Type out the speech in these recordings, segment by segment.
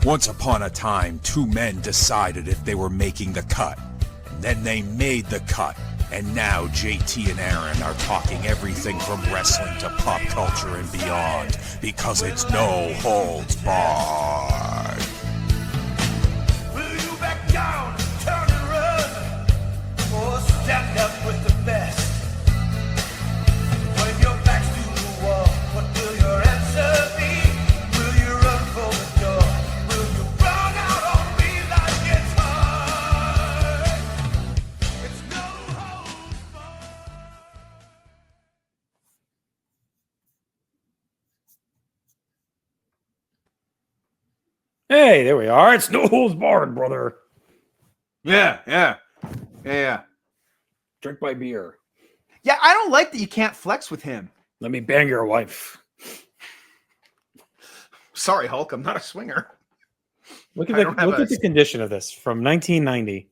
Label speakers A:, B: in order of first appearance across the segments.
A: Once upon a time, two men decided if they were making the cut. Then they made the cut. And now JT and Aaron are talking everything from wrestling to pop culture and beyond, because it's no holds barred.
B: Will you back down, turn and run, or stand up with the best? When your back's to the wall, what will your answer be? Will you run for the door? Will you run out on me like it's hard? It's no holds barred.
C: Hey, there we are. It's no holds barred, brother.
D: Yeah.
C: Drink my beer.
D: Yeah, I don't like that you can't flex with him.
C: Let me bang your wife.
D: Sorry, Hulk, I'm not a swinger.
C: Look at
D: I don't have
C: look
D: a-
C: at the condition of this from 1990.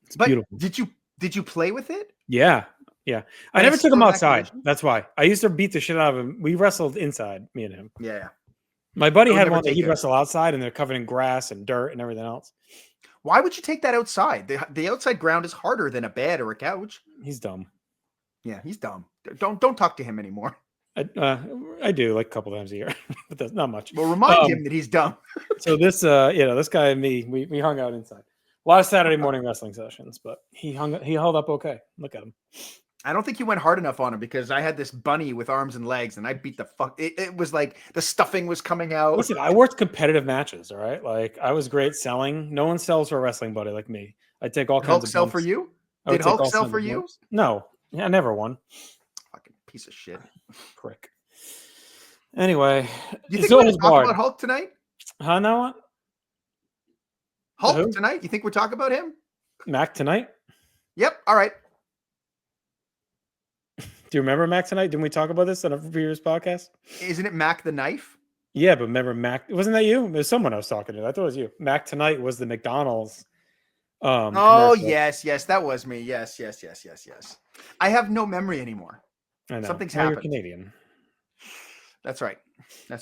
C: It's
D: But
C: beautiful.
D: did you play with it?
C: Yeah. I
D: And
C: never
D: it's
C: took him
D: still in that
C: outside.
D: condition?
C: That's why. I used to beat the shit out of him. We wrestled inside, me and him.
D: Yeah.
C: My buddy
D: I would
C: had
D: never
C: one that
D: take
C: he'd
D: it.
C: wrestle outside, and they're covered in grass and dirt and everything else.
D: Why would you take that outside? The outside ground is harder than a bed or a couch.
C: He's dumb.
D: Yeah, he's dumb. Don't talk to him anymore.
C: I do like a couple times a year, but that's not much.
D: Well, remind him that he's dumb.
C: So this, this guy and me, we hung out inside. A lot of Saturday morning wrestling sessions, but he held up okay. Look at him.
D: I don't think you went hard enough on him because I had this bunny with arms and legs and I beat the fuck. It was like the stuffing was coming out.
C: Listen, I worked competitive matches. All right, like I was great selling. No one sells for a wrestling buddy like me. I take all
D: Did
C: kinds
D: Hulk
C: of
D: sell
C: bumps.
D: for you?
C: I would
D: Did
C: take
D: Hulk
C: all
D: sell
C: kinds
D: for
C: of
D: you?
C: bumps. No, I never won.
D: Fucking piece of shit.
C: Prick. Anyway,
D: You
C: it's
D: think we're
C: always
D: going to talk
C: hard.
D: about Hulk tonight?
C: Huh? Now what?
D: Hulk
C: Who?
D: tonight? You think we're talking about him?
C: Mac tonight?
D: Yep. All right.
C: Do you remember Mac tonight? Didn't we talk about this on a previous podcast?
D: Isn't it Mac the Knife?
C: Yeah, but remember Mac? Wasn't that you? It was someone I was talking to. I thought it was you. Mac tonight was the McDonald's.
D: Oh,
C: Commercial.
D: yes. That was me. Yes. I have no memory anymore.
C: I know.
D: Something's
C: Well, you're
D: happened.
C: Canadian.
D: That's right. Can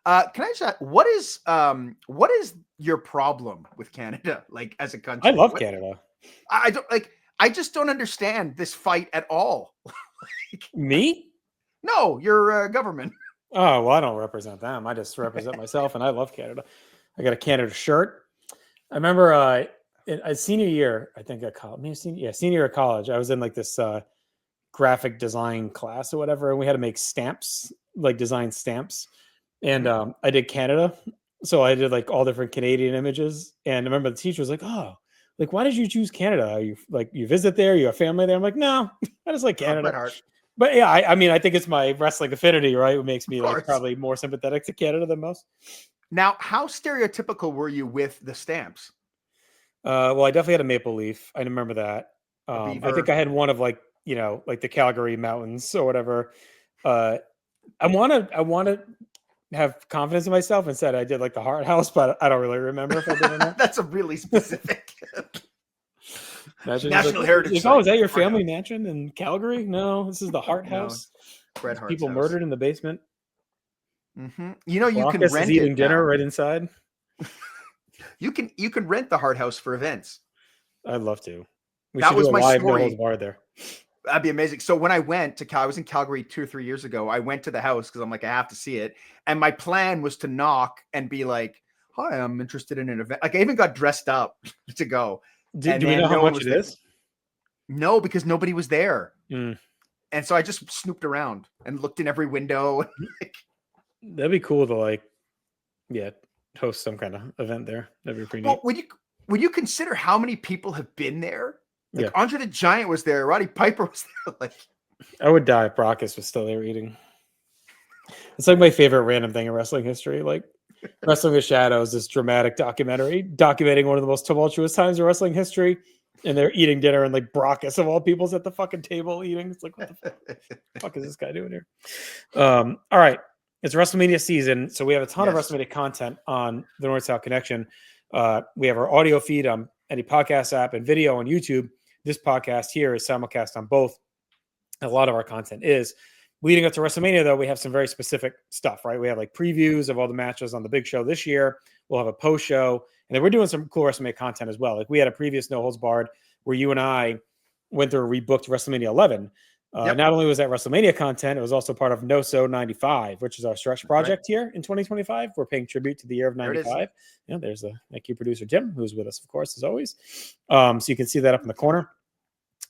D: I just ask, what is your problem with Canada, like as a country?
C: I love
D: What-
C: Canada.
D: I don't like. I just don't understand this fight at all.
C: Me?
D: No, your government.
C: Oh, well, I don't represent them. I just represent myself, and I love Canada. I got a Canada shirt. I remember in senior year, I think at college, senior year of college, I was in like this graphic design class or whatever, and we had to make stamps, like design stamps. And I did Canada. So I did like all different Canadian images. And I remember the teacher was like, oh, like, why did you choose Canada? Are you like, you visit there? You have family there? I'm like, no, I just like Canada.
D: Bret Hart.
C: But yeah, I mean, I think it's my wrestling affinity, right? What makes me
D: Of
C: like
D: course.
C: probably more sympathetic to Canada than most.
D: Now, how stereotypical were you with the stamps?
C: Well, I definitely had a maple leaf. I remember that. I
D: beaver.
C: think I had one of like the Calgary mountains or whatever. I want to have confidence in myself and said I did like the Heart House, but I don't really remember if I did or not.
D: That's a really specific.
C: Imagine
D: National Heritage
C: Like, oh, is
D: Site.
C: that your
D: Heart
C: family mansion in Calgary? No, this is the Heart
D: No,
C: House.
D: Bret Hart's
C: People
D: house.
C: murdered in the basement.
D: Mhm. You know, you can
C: Raucous
D: rent
C: is eating
D: it
C: dinner
D: now.
C: right inside.
D: You can rent the Hart House for events.
C: I'd love to. We
D: That
C: should
D: was
C: do a
D: my
C: live
D: story.
C: No Holds Barred there.
D: That'd be amazing. So when I went to I was in Calgary 2 or 3 years ago. I went to the house because I'm like, I have to see it. And my plan was to knock and be like, hi, I'm interested in an event. Like I even got dressed up to go.
C: Do
D: And
C: we
D: then
C: know how
D: no one
C: much
D: was
C: it
D: there.
C: is?
D: No, because nobody was there.
C: Mm.
D: And so I just snooped around and looked in every window.
C: That'd be cool to like, host some kind of event there. That'd be pretty
D: Well,
C: neat.
D: when you consider how many people have been there, like
C: Yeah.
D: Andre the Giant was there, Roddy Piper was there. Like
C: I would die if Brockus was still there eating. It's like my favorite random thing in wrestling history. Like Wrestling with Shadows, this dramatic documentary documenting one of the most tumultuous times in wrestling history. And they're eating dinner, and like Brockus of all people's at the fucking table eating. It's like, what the fuck is this guy doing here? All right. It's WrestleMania season. So we have a ton of
D: Yes.
C: WrestleMania content on the North South Connection. We have our audio feed on any podcast app and video on YouTube. This podcast here is simulcast on both. A lot of our content is. Leading up to WrestleMania, though, we have some very specific stuff, right? We have like previews of all the matches on the big show this year. We'll have a post show, and then we're doing some cool WrestleMania content as well. Like we had a previous No Holds Barred where you and I went through and rebooked WrestleMania 11.
D: Yep.
C: Not only was that WrestleMania content, it was also part of NoSo 95, which is our stretch project here in 2025. We're paying tribute to the year of 95. There's the thank you, producer Tim, who's with us, of course, as always. So you can see that up in the corner.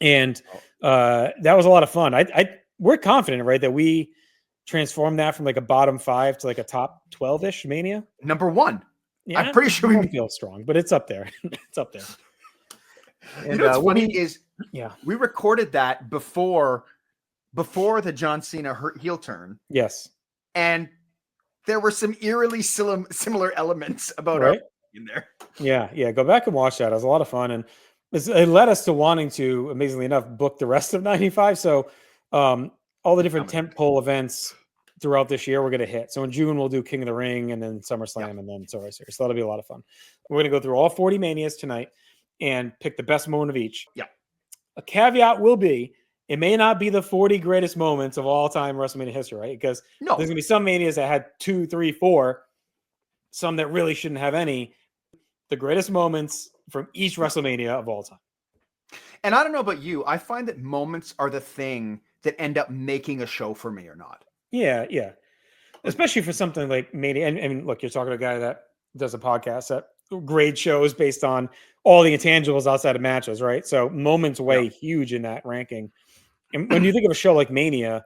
C: And that was a lot of fun. We're confident, right, that we transformed that from like a bottom 5 to like a top 12-ish Mania.
D: Number 1.
C: Yeah,
D: I'm pretty sure
C: we feel strong, but it's up there. It's up there.
D: And, you know what's funny is we recorded that before the John Cena heel turn.
C: Yes.
D: And there were some eerily similar elements about our in there.
C: Yeah. Go back and watch that. It was a lot of fun. And it led us to wanting to, amazingly enough, book the rest of 95. So all the different tentpole events throughout this year we're going to hit. So in June, we'll do King of the Ring and then SummerSlam and then Survivor Series. So that'll be a lot of fun. We're going to go through all 40 Manias tonight and pick the best moment of each.
D: Yeah.
C: A caveat will be, it may not be the 40 greatest moments of all time WrestleMania history, right? Because there's going to be some Manias that had 2, 3, 4, some that really shouldn't have any. The greatest moments from each WrestleMania of all time.
D: And I don't know about you, I find that moments are the thing that end up making a show for me or not.
C: Yeah. Especially for something like Mania. And look, you're talking to a guy that does a podcast that grade shows based on all the intangibles outside of matches, right? So moments weigh huge in that ranking. And when you think of a show like Mania,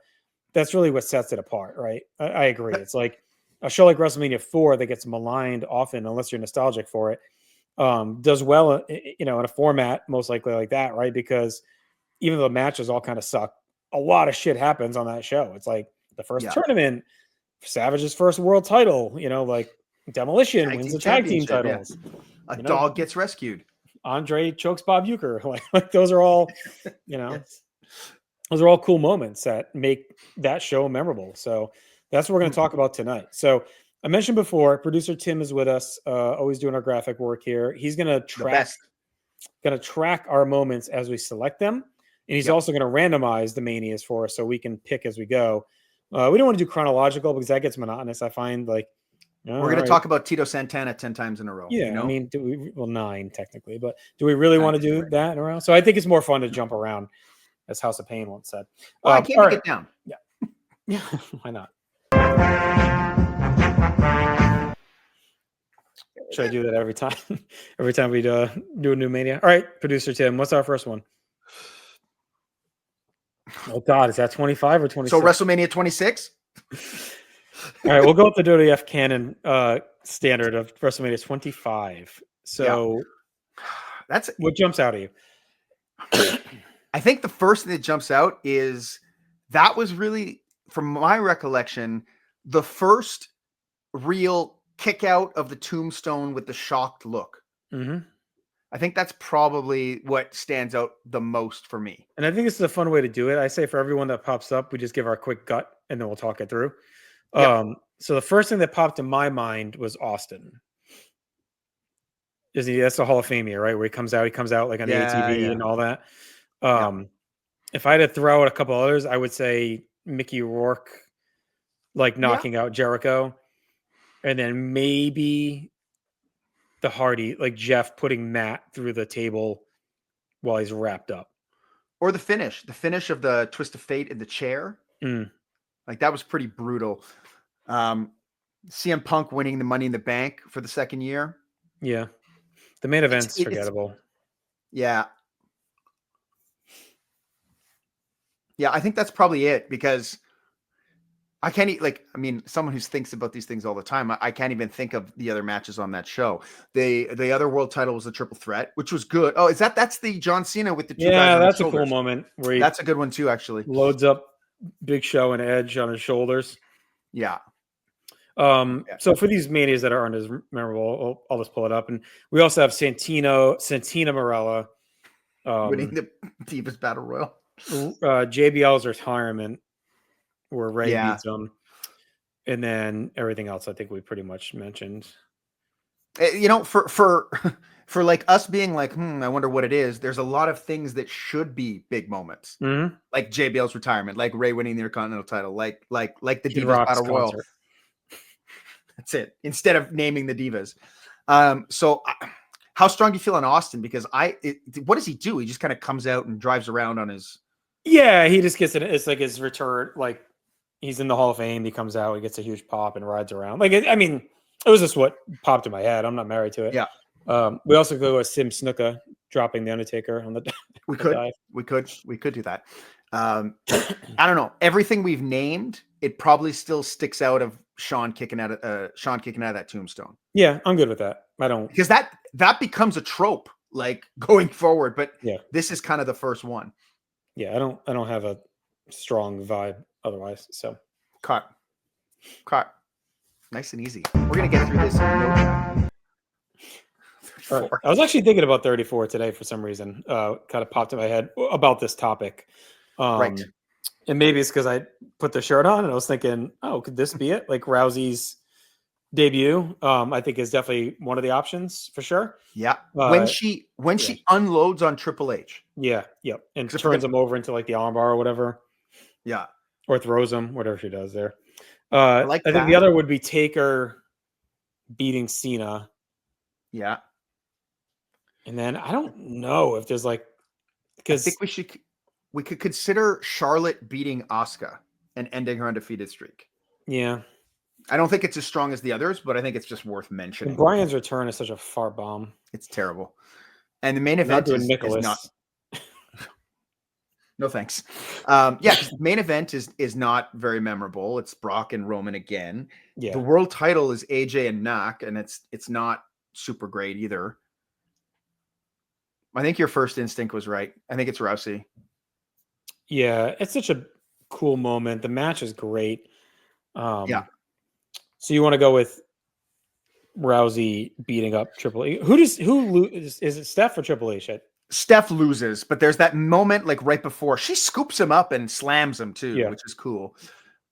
C: that's really what sets it apart, right? I agree. It's like a show like WrestleMania 4 that gets maligned often, unless you're nostalgic for it, does well, in a format most likely like that, right? Because even though the matches all kind of suck, a lot of shit happens on that show. It's like the first tournament, Savage's first world title, like Demolition wins the tag team titles.
D: Yeah. A dog gets rescued.
C: Andre chokes Bob Uecker. Like those are all, those are all cool moments that make that show memorable. So that's what we're going to talk about tonight. So I mentioned before, producer Tim is with us, always doing our graphic work here. He's going to track our moments as we select them. And he's also going to randomize the Manias for us so we can pick as we go. We don't want to do chronological because that gets monotonous. I find we're
D: going to talk about Tito Santana 10 times in a row.
C: Yeah. I mean, 9 technically, but do we really want to do that in a row? So I think it's more fun to jump around, as House of Pain once said.
D: Well, I can't get down.
C: Yeah. Yeah. Why not? Should I do that every time? Every time we do a new Mania? All right, producer Tim, what's our first one? Oh God, is that 25 or 26?
D: So WrestleMania 26.
C: All right, we'll go with the WWF canon standard of WrestleMania 25. So
D: that's
C: what jumps out at you.
D: I think the first thing that jumps out is that was really, from my recollection, the first real kick out of the tombstone with the shocked look.
C: Mm-hmm.
D: I think that's probably what stands out the most for me.
C: And I think this is a fun way to do it. I say for everyone that pops up, we just give our quick gut and then we'll talk it through. Yep. So the first thing that popped in my mind was Austin. That's the Hall of Fame year, right? Where he comes out like on the ATV and all that. If I had to throw out a couple others, I would say Mickey Rourke, knocking out Jericho. And then maybe the Hardy, like Jeff putting Matt through the table while he's wrapped up.
D: Or the finish of the Twist of Fate in the chair. Like that was pretty brutal. CM Punk winning the Money in the Bank for the second year.
C: Yeah. The main event's forgettable.
D: Yeah. Yeah, I think that's probably it because I can't someone who thinks about these things all the time, I can't even think of the other matches on that show. The other world title was the Triple Threat, which was good. Oh, that's the John Cena with the two guys on
C: that's
D: the
C: a cool moment where
D: that's a good one too, actually.
C: Loads up Big Show and Edge on his shoulders.
D: Yeah.
C: So for these Manias that aren't as memorable, I'll just pull it up. And we also have Santina Marella
D: winning the Divas Battle Royal.
C: JBL's retirement where Ray beats him, and then everything else I think we pretty much mentioned.
D: For for like us being like, I wonder what it is. There's a lot of things that should be big moments,
C: Mhm.
D: like JBL's retirement, like Ray winning the Intercontinental title, like the
C: Kid
D: Divas
C: Rock's
D: Battle Royal.
C: concert.
D: That's it. Instead of naming the Divas. How strong do you feel on Austin? Because what does he do? He just kind of comes out and drives around on his.
C: Yeah, he just gets it. It's like his return. Like he's in the Hall of Fame. He comes out. He gets a huge pop and rides around. Like I mean, it was just what popped in my head. I'm not married to it.
D: Yeah.
C: We also go with Sim Snuka dropping the Undertaker on the.
D: We
C: the
D: could.
C: dive.
D: We could do that. I don't know. Everything we've named, it probably still sticks out of Sean kicking out of that tombstone.
C: Yeah, I'm good with that. I don't.
D: Because that becomes a trope like going forward. But
C: Yeah.
D: this is kind of the first one.
C: Yeah, I don't have a strong vibe otherwise. So
D: Cut. Nice and easy. We're gonna get through this. In no time.
C: all right. I was actually thinking about 34 today for some reason. Kind of popped in my head about this topic.
D: Right.
C: And maybe it's because I put the shirt on and I was thinking, oh, could this be it? Like Rousey's debut, I think is definitely one of the options for sure.
D: Yeah. When she unloads on Triple H.
C: Yeah. Yep. And
D: Except
C: turns him over into like the armbar or whatever,
D: Yeah.
C: or throws him, whatever she does there.
D: I
C: I think
D: that.
C: the other would be Taker beating Cena.
D: Yeah.
C: And then I don't know if there's like,
D: I
C: because
D: think we could consider Charlotte beating Asuka and ending her undefeated streak.
C: yeah,
D: I don't think it's as strong as the others, but I think it's just worth
C: and
D: mentioning.
C: Brian's return is such a far bomb.
D: It's terrible. And the main
C: Not
D: event
C: doing
D: is
C: Nicholas.
D: not. No thanks. Yeah, 'cause the main event is not very memorable. It's Brock and Roman again.
C: Yeah.
D: The world title is AJ and Nak, and it's not super great either. I think your first instinct was right. I think it's Rousey.
C: Yeah, it's such a cool moment. The match is great.
D: Yeah.
C: So you want to go with Rousey beating up Triple H? Is it Steph or Triple H?
D: Steph loses, but there's that moment like right before she scoops him up and slams him too,
C: Yeah.
D: which is cool.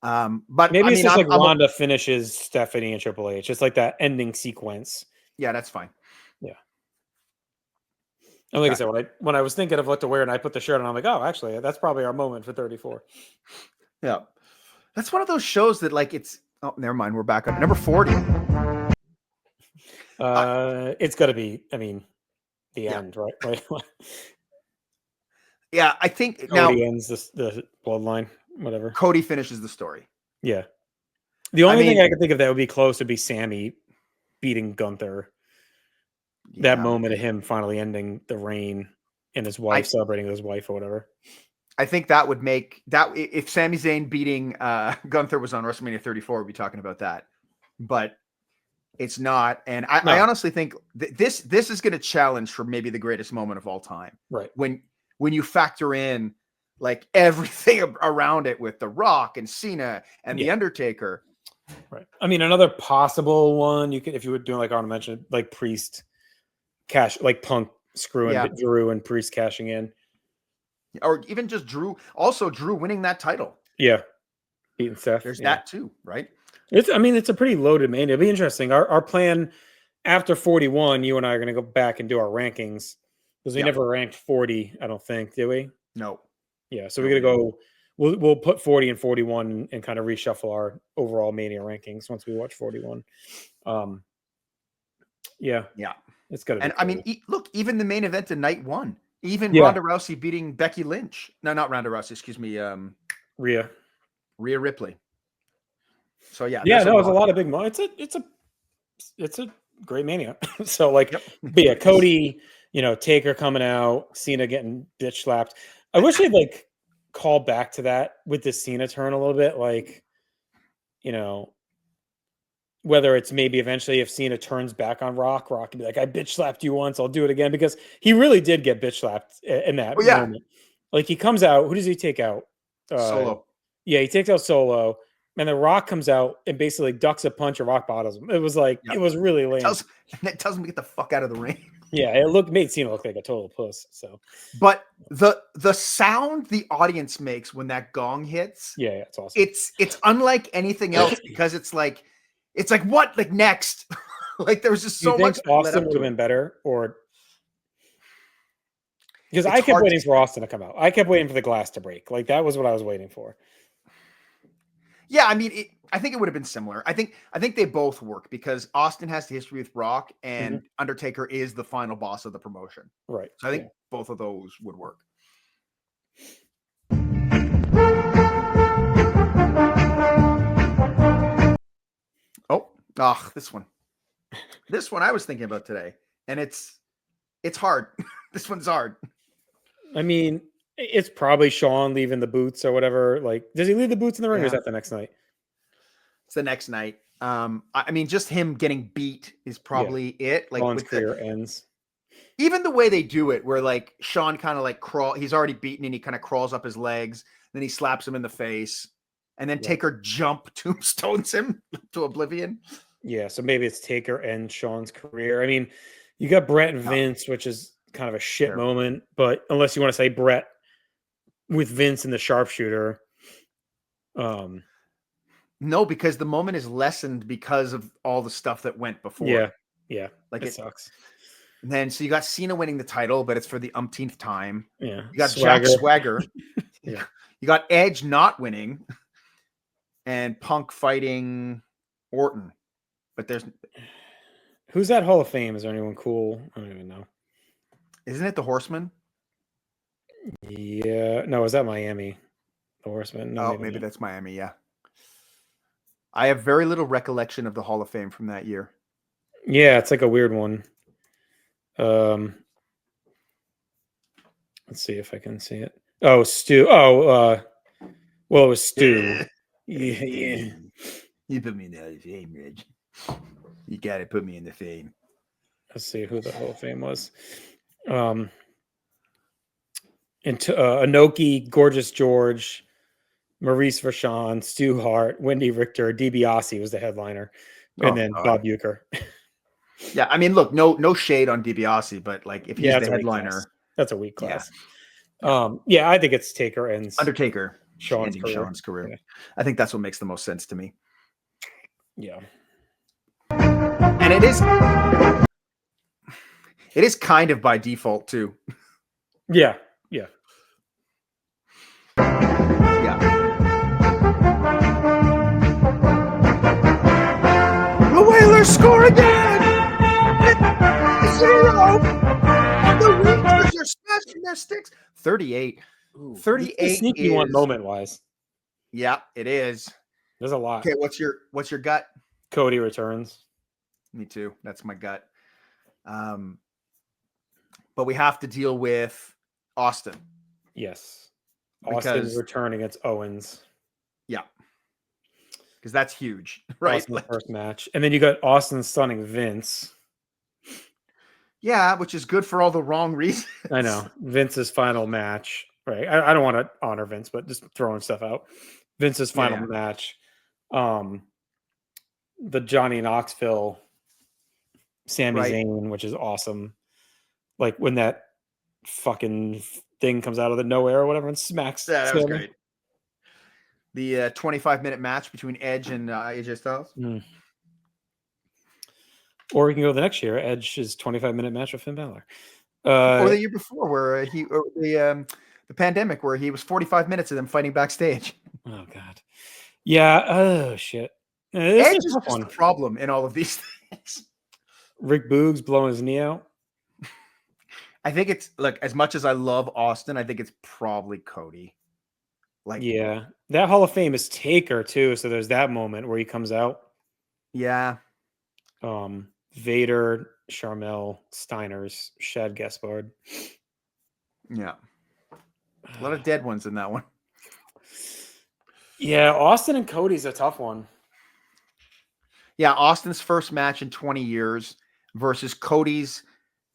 D: But
C: Maybe
D: I
C: it's
D: mean,
C: just like
D: I'm
C: Ronda finishes Stephanie and Triple H. It's like that ending sequence.
D: yeah, that's fine.
C: And like I said, when I was thinking of what to wear and I put the shirt on, I'm like, oh, actually, that's probably our moment for 34.
D: Yeah, that's one of those shows that like it's. Oh, never mind. We're back up number 40.
C: It's got to be. I mean, the
D: Yeah.
C: end, right? Like,
D: Yeah, I think now
C: Cody ends the bloodline, whatever.
D: Cody finishes the story.
C: Yeah. The only thing
D: mean-
C: I could think of that would be close would be Sammy beating Gunther. That
D: Yeah.
C: moment of him finally ending the reign and his wife celebrating with his wife or whatever.
D: I think that would make that if Sami Zayn beating Gunther was on WrestleMania 34, we'd be talking about that. But it's not, and I honestly think this is going to challenge for maybe the greatest moment of all time.
C: Right.
D: When you factor in like everything around it with The Rock and Cena and The Undertaker.
C: Right. I mean, another possible one you could, if you were doing like Arnold mentioned, like Priest like Punk screwing Drew and Priest cashing in.
D: Or even just Drew winning that title.
C: Yeah. Beating Seth.
D: There's that too, right?
C: It's a pretty loaded main. It'll be interesting. Our plan after 41, you and I are going to go back and do our rankings because we never ranked 40, I don't think, did we?
D: No.
C: Yeah. So we're going to go, we'll put 40 and 41 and kind of reshuffle our overall Mania rankings once we watch 41. Yeah. It's got to be.
D: And
C: cool.
D: I mean, look, even the main event of night one, even Ronda Rousey beating Becky Lynch. No, not Ronda Rousey. Excuse me.
C: Rhea
D: Ripley. So
C: it's a lot of big moments. It's a great Mania. So like, but yeah, Cody, Taker coming out, Cena getting bitch slapped. I wish they'd like call back to that with the Cena turn a little bit, like, whether it's maybe eventually if Cena turns back on Rock can be like, I bitch slapped you once, I'll do it again, because he really did get bitch slapped in that moment. Like he comes out, who does he take out?
D: Solo.
C: Yeah, he takes out Solo, and then Rock comes out and basically ducks a punch and Rock bottoms him. It was like it was really lame.
D: It tells him to get the fuck out of the ring.
C: Yeah, it made Cena look like a total puss. So,
D: but the sound the audience makes when that gong hits,
C: it's awesome.
D: It's unlike anything else because it's like what like next. Like there was just so much.
C: Austin would have been better, or Because
D: it's
C: I kept
D: hard to
C: waiting for Austin to come out. I kept waiting for the glass to break. Like that was what I was waiting for.
D: Yeah, I mean, I think it would have been similar. I think they both work because Austin has the history with Rock, and Undertaker is the final boss of the promotion.
C: Right.
D: So I think both of those would work. This one. This one I was thinking about today, and it's hard. This one's hard.
C: I mean, it's probably Sean leaving the boots or whatever. Like, does he leave the boots in the ring or is that the next night?
D: It's the next night. I mean, just him getting beat is probably it. Like
C: Sean's
D: with
C: career ends.
D: even the way they do it, where like Sean kind of like he's already beaten and he kind of crawls up his legs, then he slaps him in the face, and then Taker tombstones him to oblivion.
C: Yeah, so maybe it's Taker and Sean's career. I mean, you got Brett and Vince, which is kind of a shit moment, but unless you want to say Brett with Vince and the sharpshooter.
D: No, because the moment is lessened because of all the stuff that went before.
C: Yeah.
D: Like
C: it sucks.
D: And then so you got Cena winning the title, but it's for the umpteenth time.
C: Yeah.
D: You got Jack Swagger.
C: Yeah.
D: You got Edge not winning and Punk fighting Orton. But
C: who's that Hall of Fame? Is there anyone cool? I don't even know.
D: Isn't it the Horseman?
C: Yeah. No, is that Miami? The Horseman? No,
D: maybe that's Miami, yeah. I have very little recollection of the Hall of Fame from that year.
C: Yeah, it's like a weird one. Let's see if I can see it. Oh, Stu. Well, it was Stu. Yeah.
D: You put me in the Hall of Fame, Reg. You got to put me in the fame.
C: Let's see who the Hall of Fame was. Inoki, Gorgeous George, Maurice Vachon, Stu Hart, Wendy Richter, DiBiase was the headliner, and then Bob Uecker.
D: Yeah, I mean, look, no shade on DiBiase, but like if he's the headliner,
C: that's a weak class. Yeah, I think it's Taker and
D: Undertaker,
C: Sean's
D: career.
C: Yeah.
D: I think that's what makes the most sense to me.
C: Yeah,
D: and it is kind of by default too.
C: Yeah.
D: The Whalers score again! 0! The Rangers are smashing their sticks. 38. 38
C: sneaky one moment-wise.
D: Yeah, it is.
C: There's a lot.
D: Okay, what's your gut?
C: Cody returns.
D: Me too. That's my gut. But we have to deal with Austin.
C: Yes. Austin returning against Owens.
D: Yeah. Because that's huge, right?
C: Austin's first match. And then you got Austin stunning Vince.
D: Yeah, which is good for all the wrong reasons.
C: I know. Vince's final match. Right. I don't want to honor Vince, but just throwing stuff out. Vince's final match. The Johnny Knoxville, Sami Zayn, which is awesome. Like when that fucking thing comes out of the nowhere or whatever and smacks.
D: Yeah, that was great. The 25-minute match between Edge and AJ Styles.
C: Or we can go the next year. Edge's 25-minute match with Finn Balor.
D: Or the year before, where the pandemic, where he was 45 minutes of them fighting backstage.
C: Oh God. Yeah. Oh shit.
D: Edge is just a problem in all of these things.
C: Rick Boogs blowing his knee out.
D: I think it's like, as much as I love Austin, I think it's probably Cody. Like,
C: yeah, that Hall of Fame is Taker too. So there's that moment where he comes out.
D: Yeah.
C: Vader, Sharmell, Steiners, Shad Gaspard.
D: Yeah. A lot of dead ones in that one.
C: Yeah, Austin and Cody's a tough one.
D: Yeah, Austin's first match in 20 years versus Cody's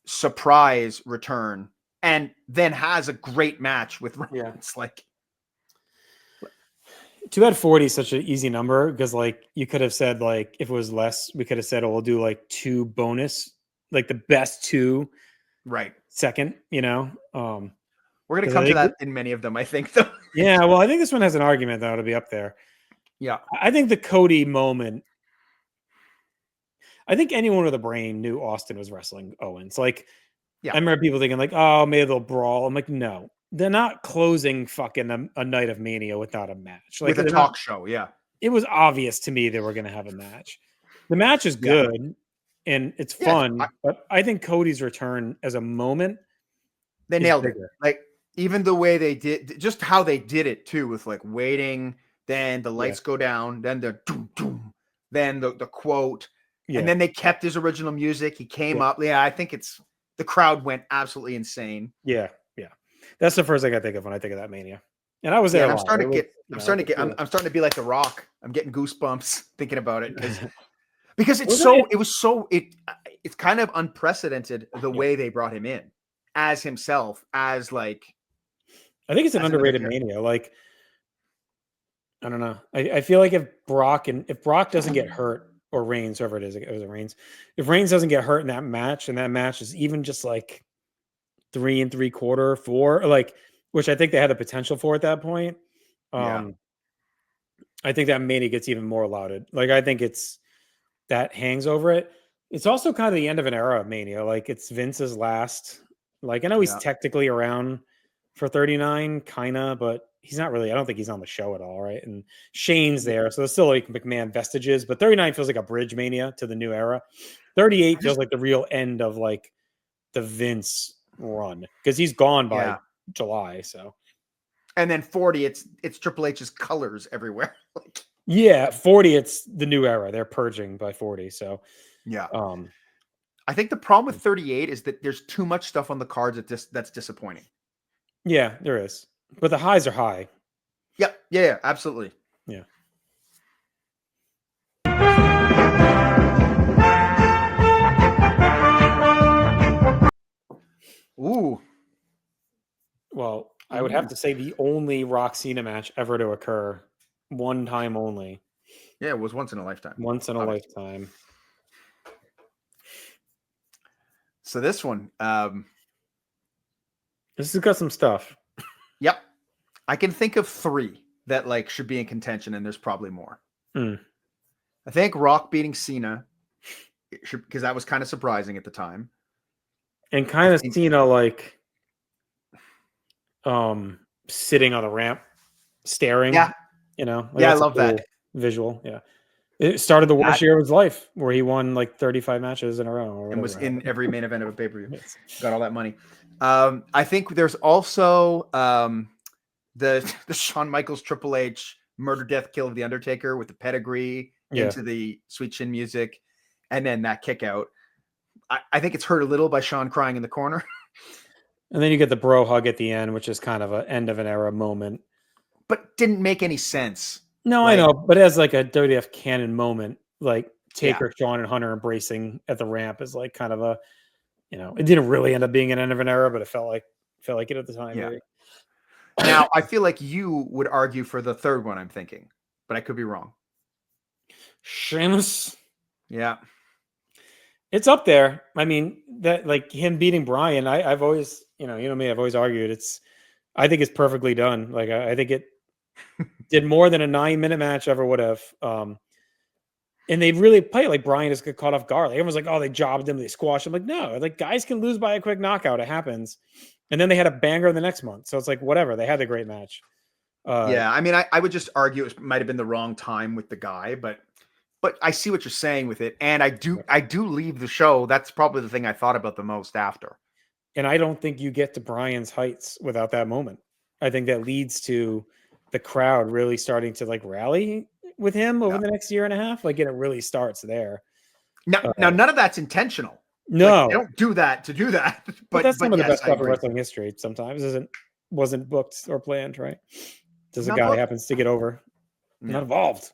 D: surprise return, and then has a great match with It's like,
C: too bad 40 is such an easy number, because like you could have said, like if it was less, we could have said, oh, we'll do like 2 bonus, like the best 2 second, you know.
D: We're gonna come to that in many of them, I think, though.
C: Yeah, well, I think this one has an argument though to be up there.
D: Yeah,
C: I think the Cody moment, I think anyone with a brain knew Austin was wrestling Owens. Like
D: Yeah.
C: I remember people thinking like, oh, maybe they'll brawl. I'm like, no, they're not closing fucking a night of Mania without a match. Like
D: With a
C: they're
D: talk
C: not,
D: show. Yeah.
C: it was obvious to me they were going to have a match. The match is
D: Yeah.
C: good and it's
D: Yeah.
C: fun, but I think Cody's return as a moment
D: They
C: is
D: nailed it.
C: bigger.
D: Like even the way they did, just how they did it too, with like waiting, then the lights go down, then the doom doom, then the quote,
C: Yeah.
D: and then they kept his original music. He came
C: Yeah.
D: up. Yeah, I think the crowd went absolutely insane.
C: Yeah. Yeah. That's the first thing I think of when I think of that Mania. And I was there.
D: Yeah, and I'm
C: live.
D: starting
C: It
D: to
C: was,
D: get,
C: you
D: I'm
C: know,
D: starting to
C: it
D: get,
C: was
D: I'm starting to be like The Rock. I'm getting goosebumps thinking about it because
C: Wasn't
D: it's kind of unprecedented the
C: Yeah.
D: way they brought him in as himself, as like,
C: I think it's an
D: as another
C: underrated
D: character.
C: Mania. Like, I don't know. I feel like if Brock doesn't get hurt or Reigns, whoever it is, it was Reigns. If Reigns doesn't get hurt in that match, and that match is even just like 3 3/4, 4, like, which I think they had the potential for at that point.
D: Yeah.
C: I think that Mania gets even more lauded. Like, I think it's that hangs over it. It's also kind of the end of an era of Mania. Like, it's Vince's last. Like, I know he's
D: Yeah.
C: technically around for 39, kind of, but he's not really. I don't think he's on the show at all, right? And Shane's there, so there's still like McMahon vestiges, but 39 feels like a bridge Mania to the new era. 38 feels like the real end of like the Vince run because he's gone by
D: Yeah.
C: July. So
D: And then 40, it's Triple H's colors everywhere. Like,
C: yeah, 40, it's the new era. They're purging by 40. So
D: yeah.
C: um,
D: I think the problem with 38 is that there's too much stuff on the cards that's disappointing.
C: yeah, there is, but the highs are high.
D: Yep. Yeah, absolutely.
C: Yeah.
D: Ooh.
C: Well, I would have to say the only Rock Cena match ever to occur, one time only,
D: Yeah, it was once in a lifetime.
C: once in a
D: Obviously.
C: lifetime.
D: So this one,
C: This has got some stuff.
D: yep. I can think of 3 that like should be in contention, and there's probably more.
C: Mm.
D: I think Rock beating Cena, because that was kind of surprising at the time.
C: And kind of
D: think-
C: Cena like sitting on the ramp, staring.
D: Yeah.
C: You know,
D: Yeah, I
C: that's a
D: love that.
C: cool visual. Yeah. It started the worst
D: That-
C: year of his life where he won like 35 matches in a row. Or
D: And was
C: whatever.
D: in every main event of a pay-per-view.
C: Yes.
D: Got all that money. I think there's also the Shawn Michaels Triple H murder death kill of the Undertaker with the pedigree
C: Yeah.
D: into the Sweet Chin music, and then that kick out. I think it's hurt a little by Shawn crying in the corner.
C: And then you get the bro hug at the end, which is kind of an end of an era moment.
D: But didn't make any sense.
C: No,
D: Like-
C: I know, but as like a WWF canon moment, like Taker, Shawn, and Hunter embracing at the ramp is like kind of a, you know, it didn't really end up being an end of an era, but it felt like it at the time.
D: Yeah.
C: maybe.
D: Now, I feel like you would argue for the third one I'm thinking, but I could be wrong.
C: Sheamus,
D: Yeah.
C: it's up there. I mean, that like him beating Bryan, I've always, you know me, I've always argued I think it's perfectly done. Like I think it did more than a 9-minute match ever would have. And they really play it like Bryan just got caught off guard. Like everyone's like, oh, they jobbed him, they squashed him. Like, no, like guys can lose by a quick knockout. It happens. And then they had a banger the next month. So it's like, whatever. They had a great match.
D: Yeah. I mean, I would just argue it might have been the wrong time with the guy, but I see what you're saying with it. And I do leave the show. That's probably the thing I thought about the most after.
C: And I don't think you get to Bryan's heights without that moment. I think that leads to the crowd really starting to like rally with him over the next year and a half. Like, and it really starts there.
D: Now, none of that's intentional.
C: No,
D: Like, they don't do that to do that.
C: but that's some of the
D: yes,
C: best
D: I
C: stuff in
D: agree.
C: wrestling history. Sometimes wasn't booked or planned, right? Just a
D: Not
C: guy
D: booked.
C: happens to get over,
D: Yeah.
C: not involved.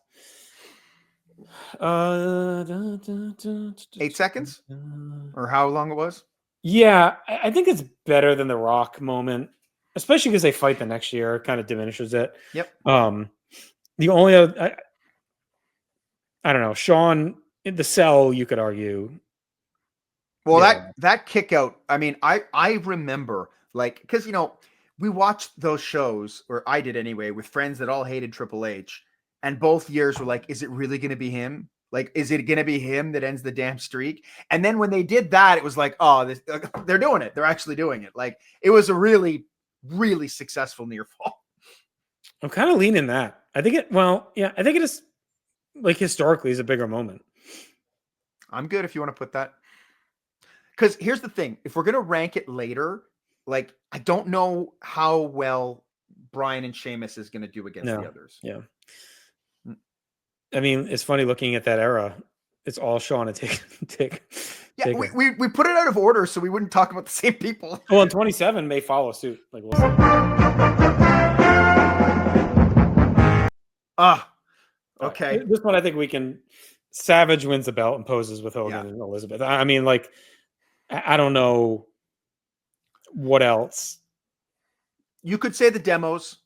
D: 8 seconds or how long it was?
C: Yeah, I think it's better than the Rock moment, especially because they fight the next year. It kind of diminishes it.
D: Yep.
C: The only other, I don't know, Shawn in the Cell, you could argue.
D: Well,
C: Yeah.
D: that kick out, I mean, I remember like, because we watched those shows, or I did anyway, with friends that all hated Triple H, and both years were like, is it really going to be him? Like, is it going to be him that ends the damn streak? And then when they did that, it was like, oh, they're doing it. They're actually doing it. Like, it was a really, really successful near fall.
C: I'm kind of leaning that. I think it. Well, yeah, I think it is. Like historically, is a bigger moment.
D: I'm good if you want to put that. Because here's the thing: if we're gonna rank it later, like I don't know how well Brian and Sheamus is gonna do against the others.
C: Yeah. I mean, it's funny looking at that era. It's all Sean and Take.
D: Yeah, we put it out of order so we wouldn't talk about the same people.
C: Well, and 27 may follow suit. Like we'll see.
D: Okay.
C: This one, I think we can. Savage wins the belt and poses with Hogan and Elizabeth. I mean, like, I don't know what else.
D: You could say the demos.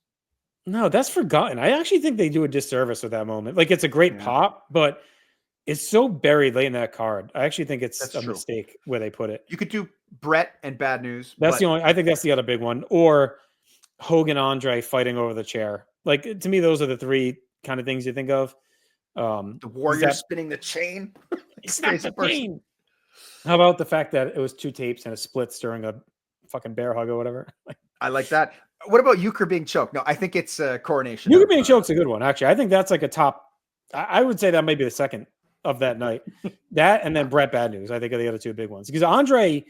C: No, that's forgotten. I actually think they do a disservice with that moment. Like, it's a great pop, but it's so buried late in that card. I actually think it's a mistake where they put it.
D: You could do Brett and Bad News.
C: That's the only. I think that's the other big one. Or Hogan Andre fighting over the chair. Like, to me, those are the three kind of things you think of.
D: The Warrior spinning the chain.
C: Chain. How about the fact that it was 2 tapes and it splits during a fucking bear hug or whatever?
D: I like that. What about Euchre being choked? No, I think it's Coronation.
C: Euchre being choked's a good one, actually. I think that's like a top. I would say that might be the second of that night. That and then Brett Bad News, I think, are the other 2 big ones. Because Andre,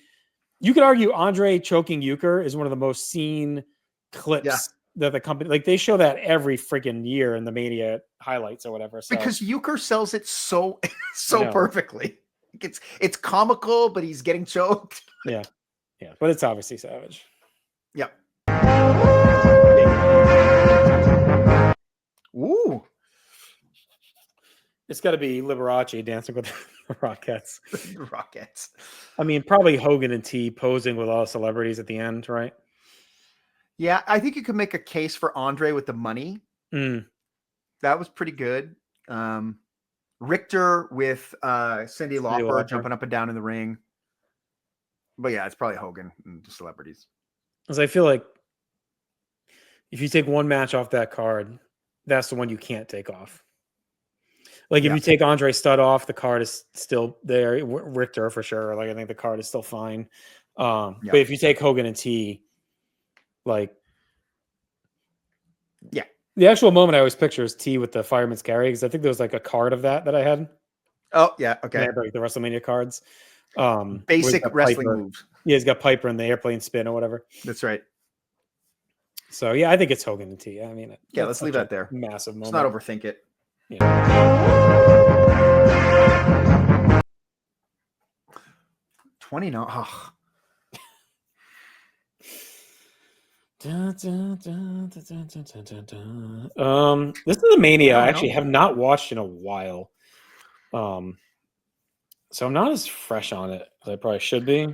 C: you could argue Andre choking Euchre is one of the most seen clips that the company, like, they show that every freaking year in the Mania highlights or whatever. So.
D: Because Euchre sells it so perfectly. It's comical, but he's getting choked.
C: Yeah. But it's obviously Savage.
D: Yep. Ooh.
C: It's got to be Liberace dancing with the Rockettes.
D: Rockettes.
C: I mean, probably Hogan and T posing with all the celebrities at the end, right?
D: Yeah, I think you could make a case for Andre with the money. That was pretty good. Richter with Cyndi Lauper jumping up and down in the ring. But yeah, it's probably Hogan and the celebrities.
C: Because I feel like if you take one match off that card, that's the one you can't take off. Like if you take Andre Studd off, the card is still there. Richter for sure. Like I think the card is still fine. But if you take Hogan and T, like, the actual moment I always picture is T with the fireman's carry, because I think there was like a card of that I had.
D: Oh yeah, okay.
C: Like the WrestleMania cards.
D: Basic wrestling moves.
C: Yeah, he's got Piper in the airplane spin or whatever.
D: That's right.
C: So yeah, I think it's Hogan and T. I mean,
D: let's leave that there.
C: Massive moment.
D: Let's not overthink it.
C: Yeah.
D: 29. Oh.
C: This is a Mania I actually have not watched in a while. So I'm not as fresh on it as I probably should be.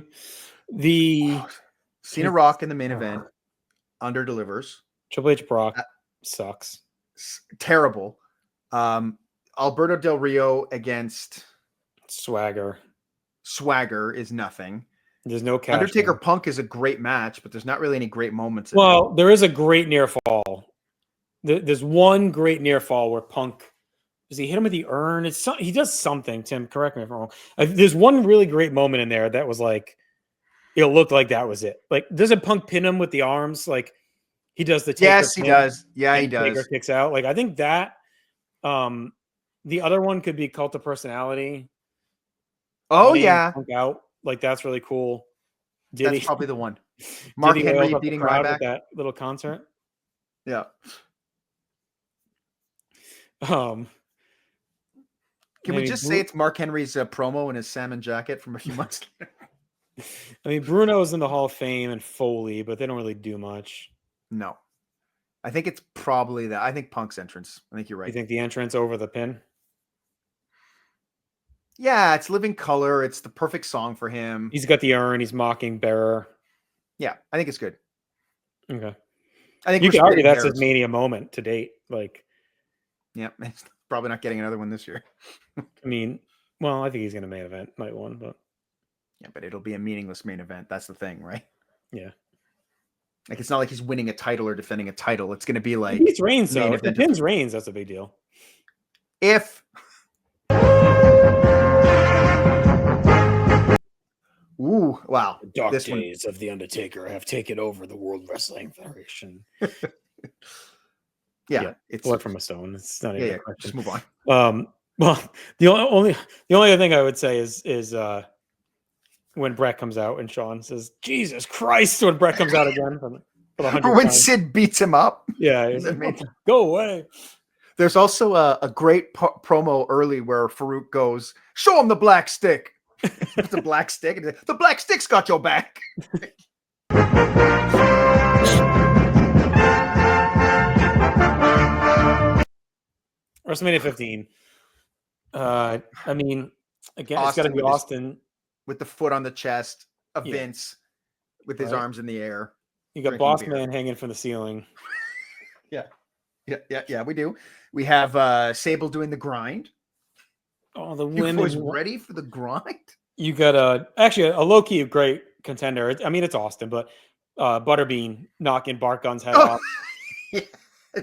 D: Cena Rock in the main event under delivers.
C: Triple H Brock sucks.
D: Terrible. Alberto Del Rio against
C: Swagger
D: is nothing.
C: There's no cash.
D: Undertaker Punk is a great match, but there's not really any great moments.
C: Well, there is a great near fall. There's one great near fall where Punk, does he hit him with the urn? He does something. Tim, correct me if I'm wrong. There's one really great moment in there that was like, it looked like that was it. Like, doesn't Punk pin him with the arms? Like, he does the Taker.
D: Yes, he does. Yeah, he does.
C: Taker kicks out. Like, I think that. The other one could be Cult of Personality.
D: Oh yeah,
C: Punk out. Like, that's really cool.
D: That's probably the one. Mark Henry beating Ryback.
C: That little concert.
D: Yeah.
C: Can
D: we just say it's Mark Henry's promo in his salmon jacket from a few months later?
C: I mean, Bruno's in the Hall of Fame and Foley, but they don't really do much.
D: No. I think it's probably that. I think Punk's entrance. I think you're right.
C: You think the entrance over the pin?
D: Yeah, it's Living Color. It's the perfect song for him.
C: He's got the urn. He's mocking Bearer.
D: Yeah, I think it's good.
C: Okay.
D: I think
C: you could argue that's his Mania moment to date. Like,
D: yeah, he's probably not getting another one this year.
C: I mean, well, I think he's going to main event night one, but
D: yeah, but it'll be a meaningless main event. That's the thing, right?
C: Yeah.
D: Like, it's not like he's winning a title or defending a title. It's going to be like
C: it's Reigns, though. If the pin's Reigns, that's a big deal.
D: If Ooh, wow.
C: The dark
D: This one,
C: days of the Undertaker have taken over the World Wrestling Federation.
D: yeah, it's
C: blood from a stone. It's not even a question.
D: Just move on.
C: Well, the only other thing I would say is when Brett comes out and Sean says, "Jesus Christ!" when Brett comes out again for the
D: Or
C: 100th
D: when
C: time.
D: Sid beats him up.
C: Yeah, he's like, go away.
D: There's also a great promo early where Farouk goes, "Show him the black stick." It's a black stick. And the black stick's got your back.
C: WrestleMania 15. I mean, again, it's got to
D: Austin
C: be
D: with his-
C: Austin.
D: With the foot on the chest of
C: Yeah.
D: Vince with his
C: Right.
D: arms in the air.
C: You got
D: drinking
C: Boss
D: beer.
C: Man hanging from the ceiling.
D: Yeah, we do. We have Sable doing the grind.
C: Oh, the
D: You
C: women.
D: boys ready for the grind?
C: You got actually a low key great contender. I mean, it's Austin, but Butterbean knocking Bart Gunn's head off.
D: Yeah,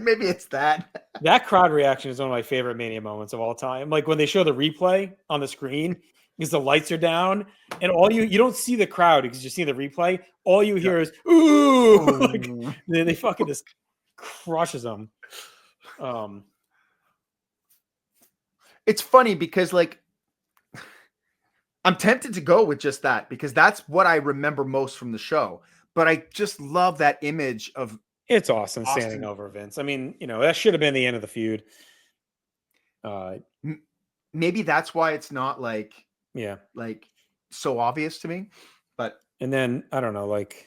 D: maybe it's that.
C: That crowd reaction is one of my favorite Mania moments of all time. Like when they show the replay on the screen because the lights are down and all you don't see the crowd because you see the replay. All you hear is ooh. Like, they fucking just crushes them.
D: It's funny because like I'm tempted to go with just that because that's what I remember most from the show. But I just love that image of
C: It's awesome standing
D: Austin.
C: over Vince. I mean, that should have been the end of the feud.
D: Maybe that's why it's not like so obvious to me. But
C: and then I don't know, like,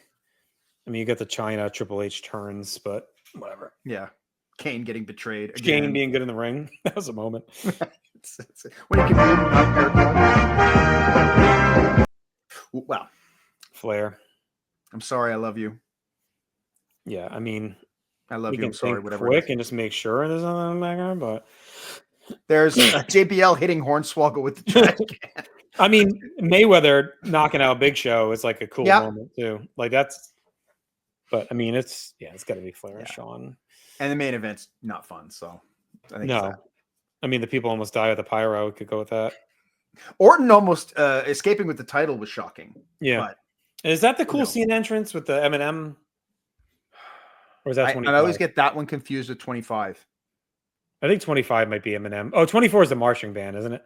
C: I mean, you got the China Triple H turns, but whatever.
D: yeah, Kane getting betrayed.
C: Kane
D: Again.
C: being good in the ring. That was a moment.
D: When he can move up. Wow.
C: Flair.
D: I'm sorry. I love you.
C: Yeah, I mean,
D: I love
C: you
D: you.
C: can
D: I'm sorry.
C: think
D: Whatever. it
C: quick
D: is.
C: and just make sure there's nothing in the background, but
D: There's JBL hitting Hornswoggle with the trash can.
C: I mean, Mayweather knocking out Big Show is like a cool
D: Yeah.
C: moment too. Like that's, but I mean, it's got to be Flair and
D: Yeah.
C: Shawn.
D: And the main event's not fun. So I think it's
C: No,
D: that.
C: I mean, the people almost die with the pyro. Could go with that.
D: Orton almost escaping with the title was shocking.
C: Yeah.
D: But
C: Is that the cool
D: No.
C: scene entrance with the Eminem? Or is that
D: I
C: 25?
D: always get that one confused with 25.
C: I think 25 might be Eminem. Oh, 24 is the marching band, isn't it?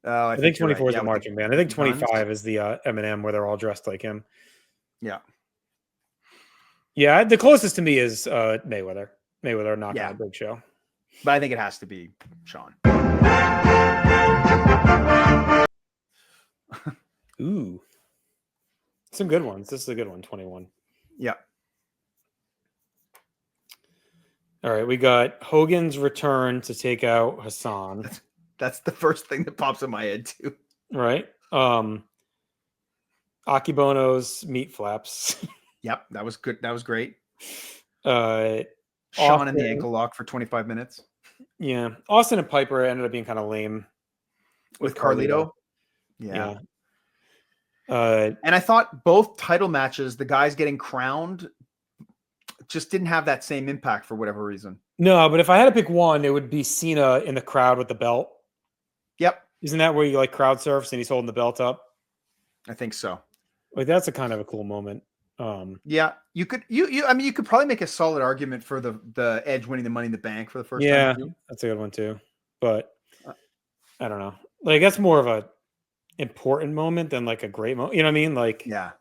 D: Oh,
C: I think
D: you're right.
C: 24 is
D: Yeah,
C: the
D: with
C: marching band. I think
D: guns.
C: 25 is the Eminem where they're all dressed like him.
D: Yeah.
C: Yeah, the closest to me is Mayweather. Mayweather knocking
D: Yeah.
C: out Big Show.
D: But I think it has to be Sean.
C: Ooh. Some good ones. This is a good one, 21.
D: Yeah.
C: All right, we got Hogan's return to take out Hassan,
D: That's the first thing that pops in my head too.
C: right? Akibono's meat flaps.
D: Yep. That was good. That was great.
C: Uh
D: Sean in the
C: Austin.
D: ankle lock for 25 minutes
C: yeah. Austin and Piper ended up being kind of lame
D: with Carlito.
C: Yeah.
D: And I thought both title matches, the guys getting crowned, just didn't have that same impact for whatever reason.
C: No, but if I had to pick one, it would be Cena in the crowd with the belt.
D: Yep.
C: Isn't that where you like crowd surfs and he's holding the belt up?
D: I think so.
C: Like that's a kind of a cool moment.
D: Yeah. You could I mean you could probably make a solid argument for the Edge winning the Money in the Bank for the first
C: yeah,
D: time.
C: that's a good one too. But I don't know. Like that's more of a important moment than like a great moment. You know what I mean? Like
D: Yeah.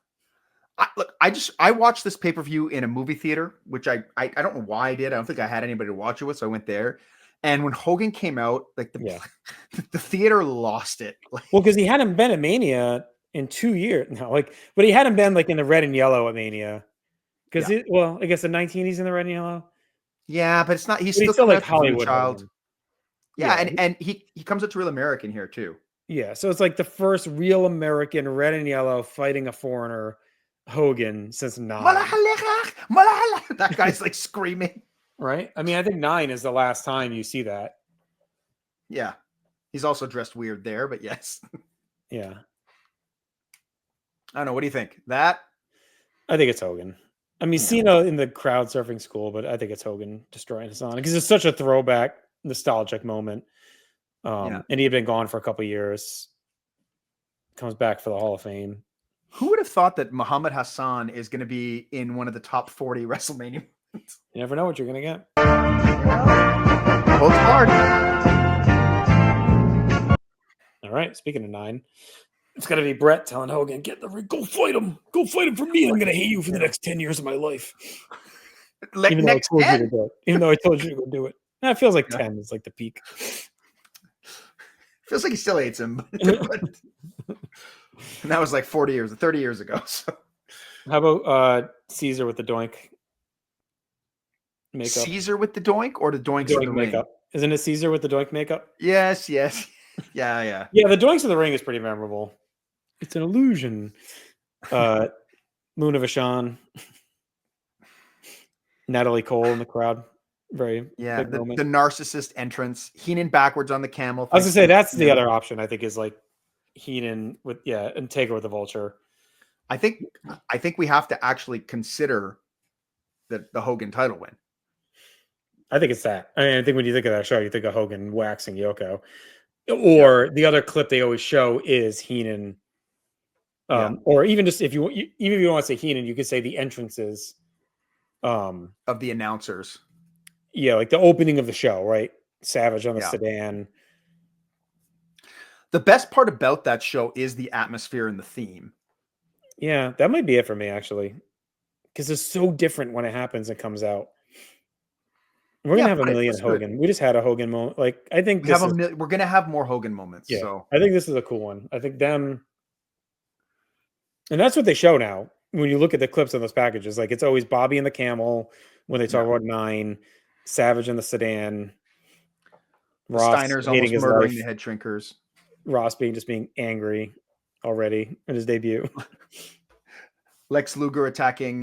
D: I watched this pay-per-view in a movie theater, which I don't know why I did. I don't think I had anybody to watch it with, so I went there. And when Hogan came out, like the theater lost it. Like,
C: well, because he hadn't been at Mania in 2 years. No, like, but he hadn't been like in the red and yellow at Mania. Because I guess in 19 he's in the red and yellow.
D: yeah, but it's not. He's
C: But
D: still,
C: still
D: coming
C: like
D: out to Voodoo
C: Hollywood
D: Child.
C: Hogan.
D: Yeah, and he comes up to Real American here too.
C: Yeah, so it's like the first real American red and yellow fighting a foreigner Hogan since 9.
D: That guy's like screaming.
C: Right? I mean, I think 9 is the last time you see that.
D: Yeah, he's also dressed weird there, but yes.
C: Yeah.
D: I don't know. What do you think? That
C: I think it's Hogan. I mean, Cena in the crowd surfing school, but I think it's Hogan destroying Hassan because it's such a throwback, nostalgic moment. And he had been gone for a couple of years. Comes back for the Hall of Fame.
D: Who would have thought that Muhammad Hassan is going to be in one of the top 40 WrestleMania?
C: You never know what you're gonna get.
D: Both hard.
C: All right. Speaking of 9, it's gonna be Brett telling Hogan, "Get the ring, go fight him for me. I'm gonna hate you for the next 10 years of my life."
D: Like
C: Even though I
D: next
C: told you to
D: 10?
C: do it. Even though I told you to go do it. Nah, it feels like
D: Yeah.
C: 10 is like the peak.
D: Feels like he still hates him. But and that was like 30 years ago. So
C: How about Caesar with the doink makeup?
D: Caesar with the doink or the doinks in
C: Doink
D: the ring?
C: makeup. Isn't it Caesar with the doink makeup?
D: Yes. Yeah.
C: Yeah, the doinks in the ring is pretty memorable. It's an illusion. Luna Vachon, Natalie Cole in the crowd. Very
D: Yeah.
C: big
D: The
C: moment.
D: narcissist entrance. Heenan backwards on the camel.
C: I was gonna say that's the
D: Yeah.
C: other option. I think is like Heenan with and Taker with the Vulture.
D: I think we have to actually consider the Hogan title win.
C: I think it's that. I mean, I think when you think of that show, you think of Hogan waxing Yoko, or the other clip they always show is Heenan. Or even just if you even if you don't want to say Heenan, you could say the entrances.
D: Of the announcers.
C: Yeah, like the opening of the show, right? Savage on the
D: Yeah.
C: sedan.
D: The best part about that show is the atmosphere and the theme.
C: Yeah, that might be it for me actually, because it's so different when it happens and comes out. We're gonna have a
D: but it
C: million
D: was good.
C: Hogan. We just had a Hogan moment. Like I think
D: We're gonna have more Hogan moments.
C: Yeah,
D: So
C: I think this is a cool one. I think them, and that's what they show now. When you look at the clips on those packages, like it's always Bobby and the camel when they talk about 9, Savage in the sedan, Ross
D: Steiner's
C: hating
D: almost
C: his
D: murdering
C: life,
D: the head shrinkers.
C: Ross being angry already in his debut.
D: Lex Luger attacking.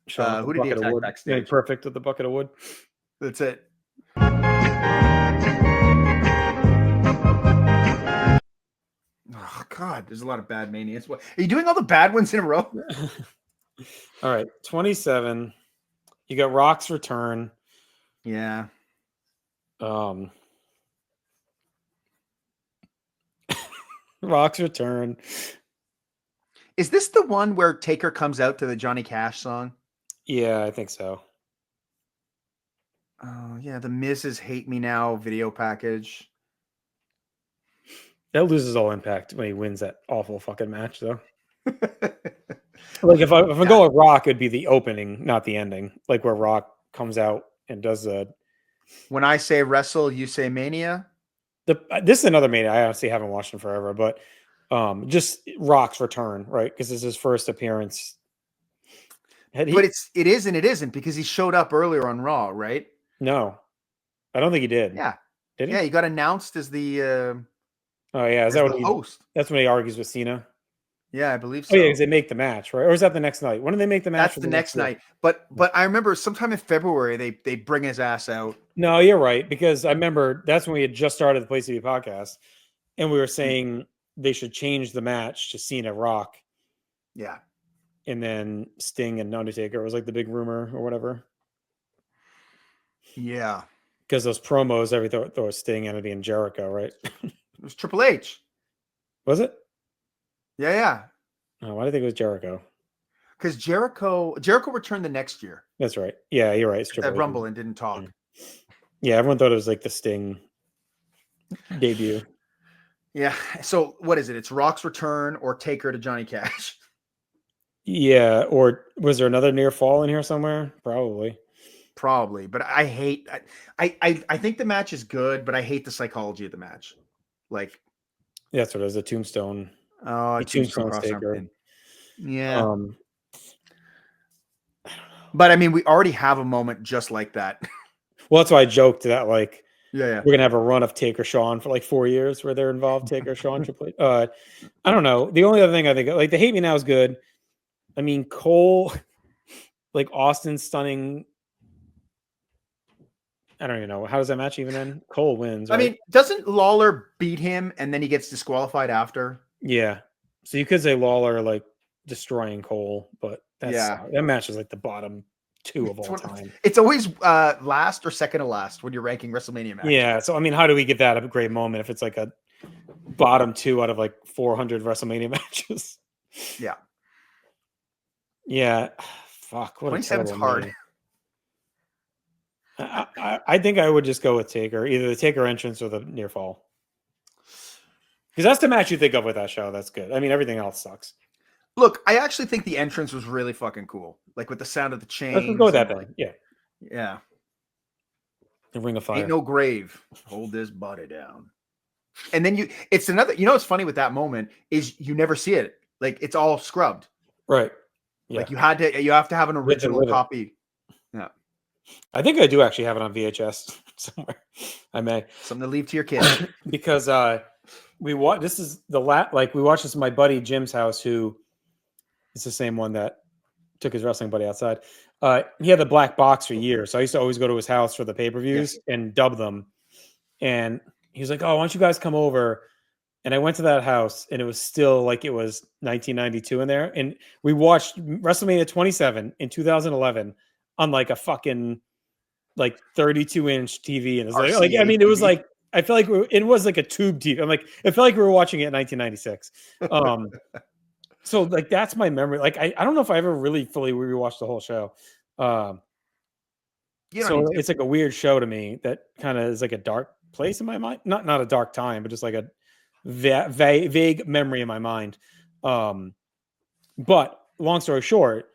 C: Sean
D: Who
C: with
D: did he
C: bucket of
D: attack
C: wood.
D: backstage?
C: Yeah, perfect with the bucket of wood.
D: That's it. Oh God, there's a lot of bad manias. What are you doing? All the bad ones in a row?
C: All right, 27. You got Rock's return.
D: Yeah.
C: Rock's return.
D: Is this the one where Taker comes out to the Johnny Cash song?
C: Yeah, I think so.
D: Oh yeah, the Mrs. Hate Me Now video package.
C: That loses all impact when he wins that awful fucking match, though. Like if I go with Rock, it'd be the opening, not the ending. Like where Rock comes out and does the.
D: When I say wrestle, you say mania.
C: This is another Mania. I honestly haven't watched him forever, but just Rock's return, right? Because it's his first appearance.
D: But it is and it isn't because he showed up earlier on Raw, right?
C: No, I don't think he did.
D: Yeah.
C: Did he?
D: Yeah, he got announced as the
C: Oh yeah, is that what he?
D: host?
C: That's when he argues with Cena.
D: Yeah, I believe so.
C: Oh yeah, because they make the match, right? Or is that the next night? When do they make the match?
D: That's the next night. But I remember sometime in February they bring his ass out.
C: No, you're right, because I remember that's when we had just started the Place to Be podcast, and we were saying they should change the match to Cena Rock,
D: Yeah.
C: and then Sting and Undertaker was like the big rumor or whatever.
D: Yeah.
C: Because those promos, everything throw Sting and being Jericho, right?
D: It was Triple H.
C: Was it?
D: Yeah.
C: Oh, why did I think it was Jericho?
D: Because Jericho returned the next year
C: That's right. Yeah, you're right. It's Triple
D: at
C: H.
D: Rumble and didn't talk.
C: Yeah, everyone thought it was like the Sting debut.
D: Yeah. So what is it? It's Rock's return or Taker to Johnny Cash.
C: Yeah, or was there another near fall in here somewhere? Probably.
D: Probably. But I hate I think the match is good, but I hate the psychology of the match. Like
C: That's what it is. A tombstone.
D: oh,
C: Tombstone
D: cross
C: Taker.
D: arm pin. Yeah.
C: I don't know.
D: But I mean, we already have a moment just like that.
C: Well, that's why I joked that like
D: Yeah.
C: we're gonna have a run of Taker Sean for like 4 years where they're involved. Taker Sean Triple H. I don't know. The only other thing I think like the Hate Me Now is good. I mean Cole, like Austin stunning. I don't even know. How does that match even end? Cole wins.
D: I
C: Right?
D: mean, doesn't Lawler beat him and then he gets disqualified after?
C: Yeah. So you could say Lawler like destroying Cole, but
D: Yeah.
C: that match is like the bottom 2 of all time.
D: It's always last or second to last when you're ranking WrestleMania matches.
C: Yeah. So I mean, how do we get that a great moment if it's like a bottom 2 out of like 400 WrestleMania matches?
D: Yeah.
C: Yeah. Fuck. What a
D: 27's
C: terrible
D: hard.
C: Mania. I think I would just go with Taker, either the Taker entrance or the near fall. Because that's the match you think of with that show. That's good. I mean, everything else sucks.
D: Look, I actually think the entrance was really fucking cool. Like with the sound of the chains.
C: Let's just go with that
D: and,
C: then. Yeah.
D: Yeah.
C: The Ring of Fire.
D: Ain't no grave. Hold this body down. And then it's another, what's funny with that moment is you never see it. Like it's all scrubbed.
C: Right. Yeah.
D: Like you have to have an original
C: with it.
D: copy. Yeah.
C: I think I do actually have it on VHS somewhere. I may.
D: Something to leave to your kids.
C: Because we watch this is the we watched this at my buddy Jim's house, who is the same one that took his wrestling buddy outside. He had the black box for years. So I used to always go to his house for the pay-per-views and dub them. And he was like, "Oh, why don't you guys come over?" And I went to that house, and it was still like it was 1992 in there. And we watched WrestleMania 27 in 2011 on like a fucking like 32-inch TV. And it was like I mean, it was like I feel like it was like a tube TV. I'm like, I felt like we were watching it in 1996. So like that's my memory. Like I don't know if I ever really fully rewatched the whole show. So it's like a weird show to me that kind of is like a dark place in my mind. Not a dark time, but just like a vague memory in my mind. But long story short,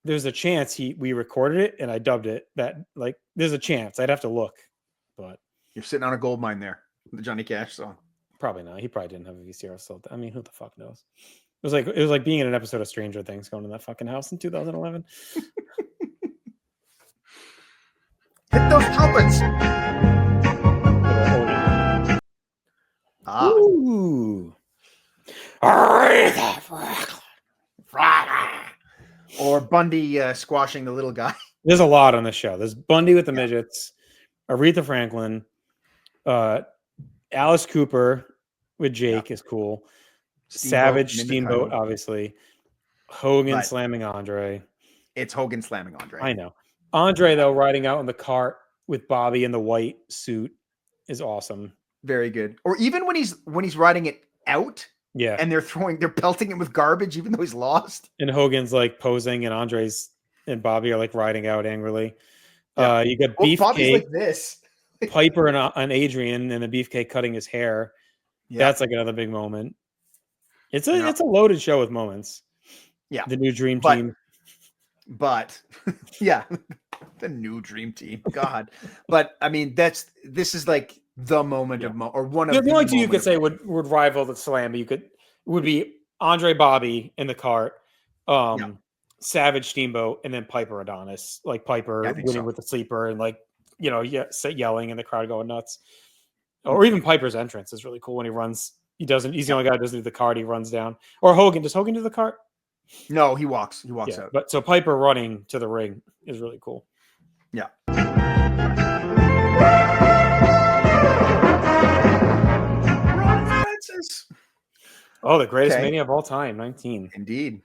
C: there's a chance we recorded it and I dubbed it. That like there's a chance. I'd have to look, but
D: you're sitting on a gold mine there. The Johnny Cash song.
C: Probably not. He probably didn't have a VCR. So I mean, who the fuck knows? It was like being in an episode of Stranger Things, going to that fucking house in 2011.
D: Hit those trumpets.
C: Ooh.
D: Or Bundy squashing the little guy.
C: There's a lot on this show. There's Bundy with the midgets, Aretha Franklin, Alice Cooper with Jake is cool. Savage Steamboat, obviously. Hogan slamming Andre.
D: It's Hogan slamming Andre.
C: I know. Andre, though, riding out in the cart with Bobby in the white suit is awesome.
D: Very good. Or even when he's riding it out.
C: Yeah.
D: And they're pelting him with garbage, even though he's lost.
C: And Hogan's like posing, and Andre's and Bobby are like riding out angrily.
D: Yeah.
C: You got
D: Bobby's
C: Beefcake,
D: like this.
C: Piper and Adrian, and the Beefcake cutting his hair. Yeah. That's like another big moment. It's a loaded show with moments.
D: Yeah.
C: The new Dream Team.
D: But yeah, the new Dream Team. God. But I mean, this is like the moment of or one of
C: the only two you could say would rival the Slam. Would be Andre Bobby in the cart, Savage Steamboat, and then Piper Adonis. Like Piper winning with the sleeper and like yelling and the crowd going nuts. Or even Piper's entrance is really cool when he runs. He's the only guy that doesn't do the cart. He runs down. Or Hogan. Does Hogan do the cart?
D: No, he walks. He walks out.
C: But so Piper running to the ring is really cool.
D: Yeah.
C: Oh, the greatest Mania of all time, 19.
D: Indeed.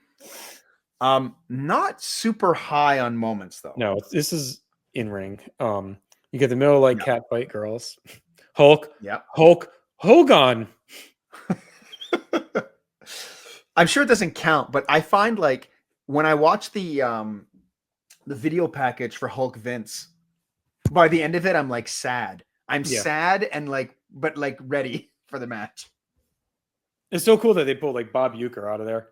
D: Not super high on moments though.
C: No, this is in ring. You get the middle like cat fight girls. Hulk.
D: Yeah.
C: Hulk Hogan.
D: I'm sure it doesn't count, but I find like when I watch the video package for Hulk Vince, by the end of it, I'm like sad. I'm sad and but ready for the match.
C: It's so cool that they pulled like Bob Uecker out of there.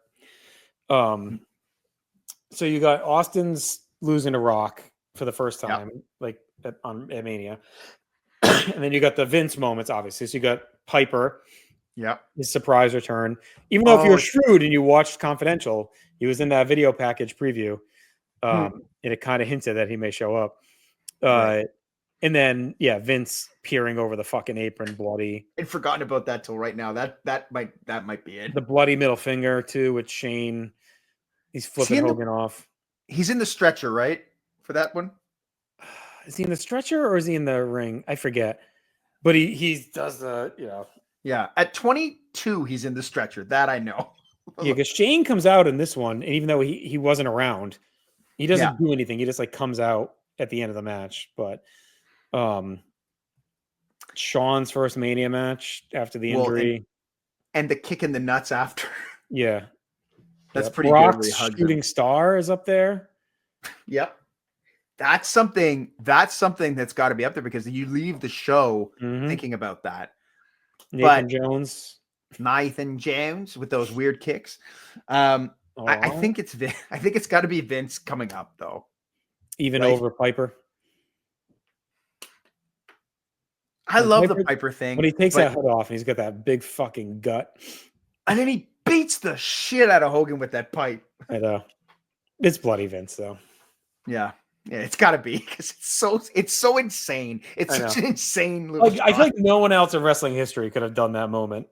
C: So you got Austin's losing to Rock for the first time, at Mania. And then you got the Vince moments, obviously. So you got Piper.
D: Yeah.
C: His surprise return. Even though if you're shrewd and you watched Confidential, he was in that video package preview. And it kind of hinted that he may show up. And then, Vince peering over the fucking apron, bloody.
D: I'd forgotten about that till right now. That might be it.
C: The bloody middle finger, too, with Shane. He's flipping Hogan off. He's
D: in the stretcher, right? For that one?
C: Is he in the stretcher or is he in the ring? I forget. But he does the,
D: Yeah, at 22, he's in the stretcher. That I know.
C: Yeah, because Shane comes out in this one, and even though he wasn't around, he doesn't do anything. He just like comes out at the end of the match. But Shawn's first Mania match after the injury,
D: and the kick in the nuts after.
C: Yeah,
D: That's
C: Yep.
D: pretty
C: Brock's
D: good. Where he hugged
C: shooting
D: him.
C: star is up there.
D: Yep. That's something that's got to be up there because you leave the show
C: Mhm.
D: thinking about that.
C: Nathan Jones.
D: Nathan Jones with those weird kicks. I
C: Aw.
D: think it's I think it's got to be Vince coming up though.
C: Even
D: Right?
C: over Piper.
D: I
C: When
D: love the
C: Piper-
D: Piper thing.
C: When he takes
D: but-
C: that hood off and he's got that big fucking gut.
D: and then he beats the shit out of Hogan with that pipe.
C: I know. It's bloody Vince though.
D: Yeah. Yeah, it's got to be because it's so insane. It's
C: I
D: such
C: know.
D: an insane little.
C: Like, I feel like no one else in wrestling history could have done that moment.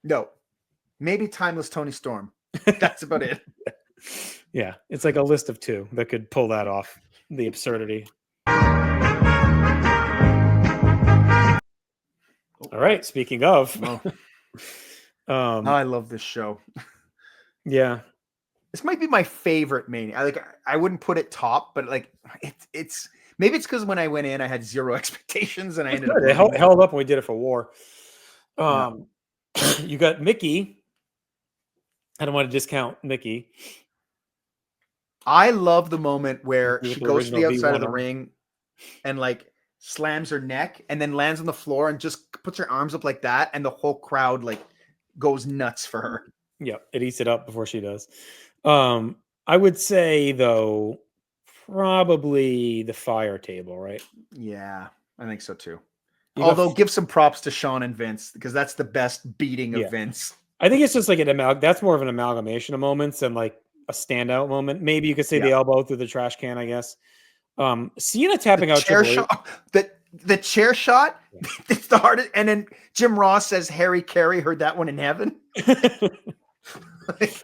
D: No, maybe timeless Tony Storm. That's about it.
C: Yeah, it's like a list of 2 that could pull that off. The absurdity. All right. Speaking of,
D: Oh, I love this show.
C: yeah,
D: This might be my favorite Mania. I wouldn't put it top, but like it's maybe it's because when I went in, I had zero expectations and I ended up.
C: it
D: loving it.
C: held up when we did it for War. You got Mickey. I don't want to discount Mickey.
D: I love the moment where
C: With
D: she
C: the
D: goes to the
C: original
D: outside of the
C: V1
D: ring and like slams her neck and then lands on the floor and just puts her arms up like that, and the whole crowd like goes nuts for her.
C: Yeah, it eats it up before she does. I would say though, probably the fire table, right?
D: Yeah, I think so too.
C: You got-
D: Although give some props to Shawn and Vince because that's the best beating of
C: Yeah.
D: Vince.
C: I think it's just like that's more of an amalgamation of moments than like a standout moment. Maybe you could say the
D: Yeah.
C: elbow through the trash can, I guess. Cena tapping
D: The
C: out
D: chair
C: Triple H.
D: shot, the chair shot, it's the hardest. And then Jim Ross says Harry Carey heard that one in heaven.
C: The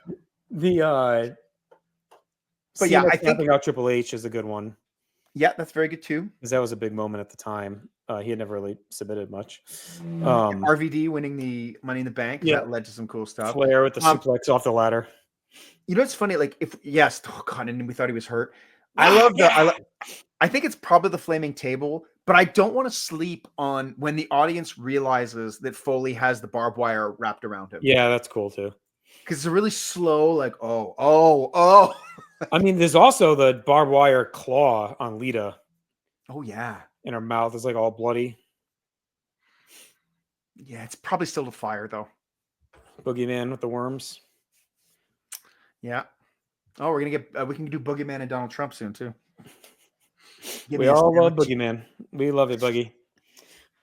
D: But yeah,
C: Cena
D: I think-
C: tapping out Triple H is a good one
D: Yeah, that's very good too.
C: because that was a big moment at the time. He had never really submitted much.
D: RVD winning the Money in the Bank.
C: Yeah.
D: That led to some cool stuff.
C: Flair with the suplex off the ladder.
D: You know what's funny? Like oh god, and we thought he was hurt. I think it's probably the flaming table, but I don't want to sleep on when the audience realizes that Foley has the barbed wire wrapped around him.
C: Yeah, that's cool too.
D: Because it's a really slow, like, oh.
C: I mean, there's also the barbed wire claw on Lita
D: Oh yeah.
C: in her mouth is like all bloody.
D: Yeah, it's probably still the fire though.
C: Boogeyman with the worms.
D: Yeah. Oh, we're gonna get we can do Boogeyman and Donald Trump soon too. Give
C: We
D: me a
C: all love
D: sandwich.
C: Boogeyman. We love it, Boogie.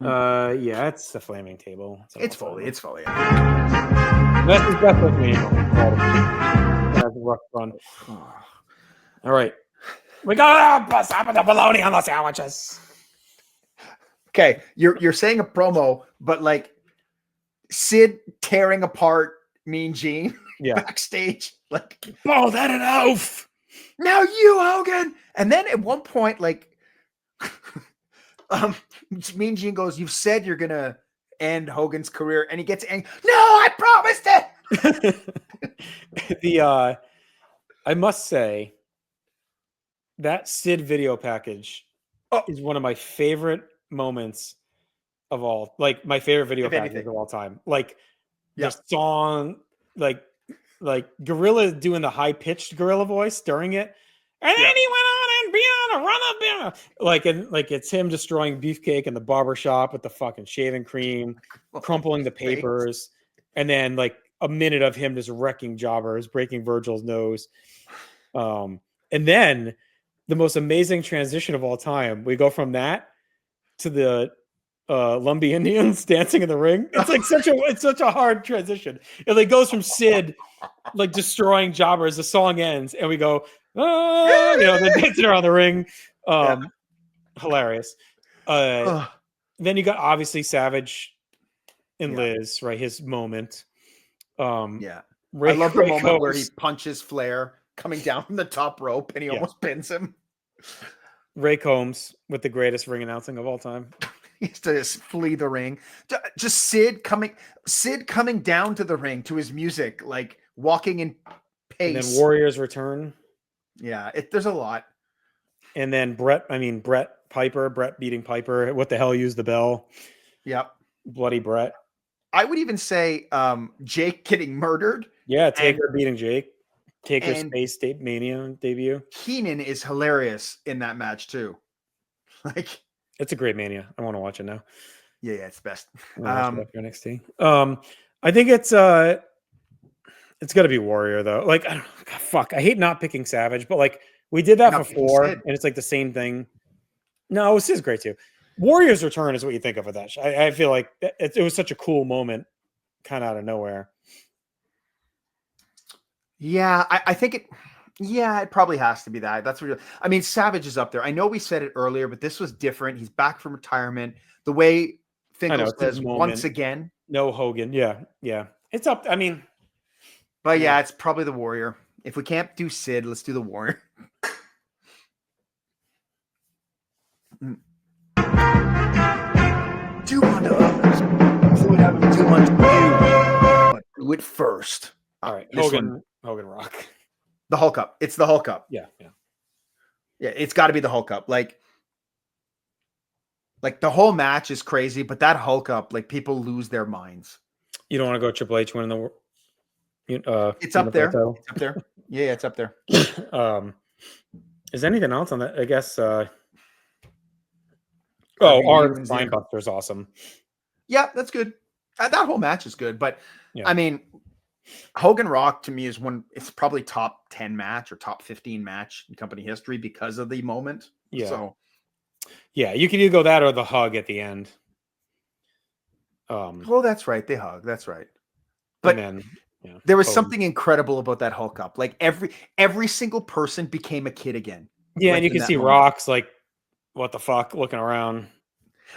C: Yeah, it's the flaming table.
D: It's Foley. It's Foley.
C: That's his best with me. That's a rough run. All right. We got the bologna on the sandwiches.
D: Okay, you're saying a promo, but like Sid tearing apart Mean Gene
C: Yeah.
D: backstage, like
C: Oh, that an oaf.
D: now you Hogan, and then at one point, like, Mean Gene goes, "You've said you're gonna end Hogan's career," and he gets angry. No, I promised it.
C: I must say that Sid video package is one of my favorite moments of all, like my favorite video
D: If
C: packages
D: anything.
C: of all time. Like
D: Yeah.
C: the song, like Gorilla doing the high pitched Gorilla voice during it, and then
D: Yeah.
C: he went on and beyond a run up, like it's him destroying Beefcake in the barber shop with the fucking shaving cream, crumpling the
D: Face.
C: papers, and then like a minute of him just wrecking jobbers, breaking Virgil's nose. And then the most amazing transition of all time. We go from that to the Lumbee Indians dancing in the ring. It's like such a hard transition. It like goes from Sid like destroying jobbers, the song ends, and we go, they're dancing around the ring. Hilarious.
D: Ugh.
C: Then you got obviously Savage and
D: Yeah.
C: Liz, right? His moment.
D: Yeah,
C: Ray,
D: I love the
C: Ray
D: moment where he
C: Combs-
D: punches Flair coming down from the top rope, and he
C: Yeah.
D: almost pins him.
C: Ray Combs with the greatest ring announcing of all time.
D: He used to just flee the ring. Just Sid coming down to the ring to his music, like walking in
C: And
D: pace.
C: then Warriors return.
D: Yeah, there's a lot.
C: And then Brett beating Piper. What the hell used the bell?
D: Yep.
C: Bloody Brett.
D: I would even say Jake getting murdered.
C: Yeah, Taker beating Jake. Taker's
D: And
C: Space State Mania debut.
D: Keenan is hilarious in that match too. Like,
C: It's a great Mania. I want to watch it now.
D: yeah, it's best.
C: I wanna watch it after NXT. I think it's got to be Warrior though. Like, I don't, God, fuck, I hate not picking Savage, but like we did that
D: Not picking
C: before,
D: Sid.
C: and it's like the same thing. No, Sid's great too. Warrior's return is what you think of with that. I feel like it was such a cool moment, kind of out of nowhere.
D: Yeah, I think it. Yeah, it probably has to be that. That's what I mean. Savage is up there. I know we said it earlier, but this was different. He's back from retirement. The way
C: I know,
D: Finkel
C: it's his
D: says
C: moment.
D: once again.
C: No Hogan. Yeah. It's up. I mean,
D: But yeah, it's probably the Warrior. If we can't do Sid, let's do the Warrior. Do unto others. Avoid having too much to do. But do it first.
C: all right.
D: This
C: Hogan
D: one,
C: Rock.
D: the Hulk Up. It's the Hulk Up.
C: Yeah.
D: Yeah, it's got to be the Hulk Up. Like the whole match is crazy, but that Hulk Up, like people lose their minds.
C: You don't want to go Triple H winning the
D: It's up there.
C: title?
D: It's up there. Yeah, it's up there.
C: Is anything else on that? I guess.
D: RVD
C: Arn
D: wins the-
C: Spinebuster is awesome.
D: Yeah, that's good. That whole match is good, but
C: Yeah.
D: I mean, Hogan Rock to me is it's probably top 10 match or top 15 match in company history because of the moment.
C: Yeah.
D: So
C: Yeah, you could either go that or the hug at the end.
D: oh, that's right. They hug. That's right. But
C: and then
D: there was
C: Hogan.
D: something incredible about that Hulk Up. Like every single person became a kid again.
C: Yeah,
D: like,
C: and you
D: in
C: can
D: that
C: see
D: moment.
C: Rock's like, what the fuck, looking around.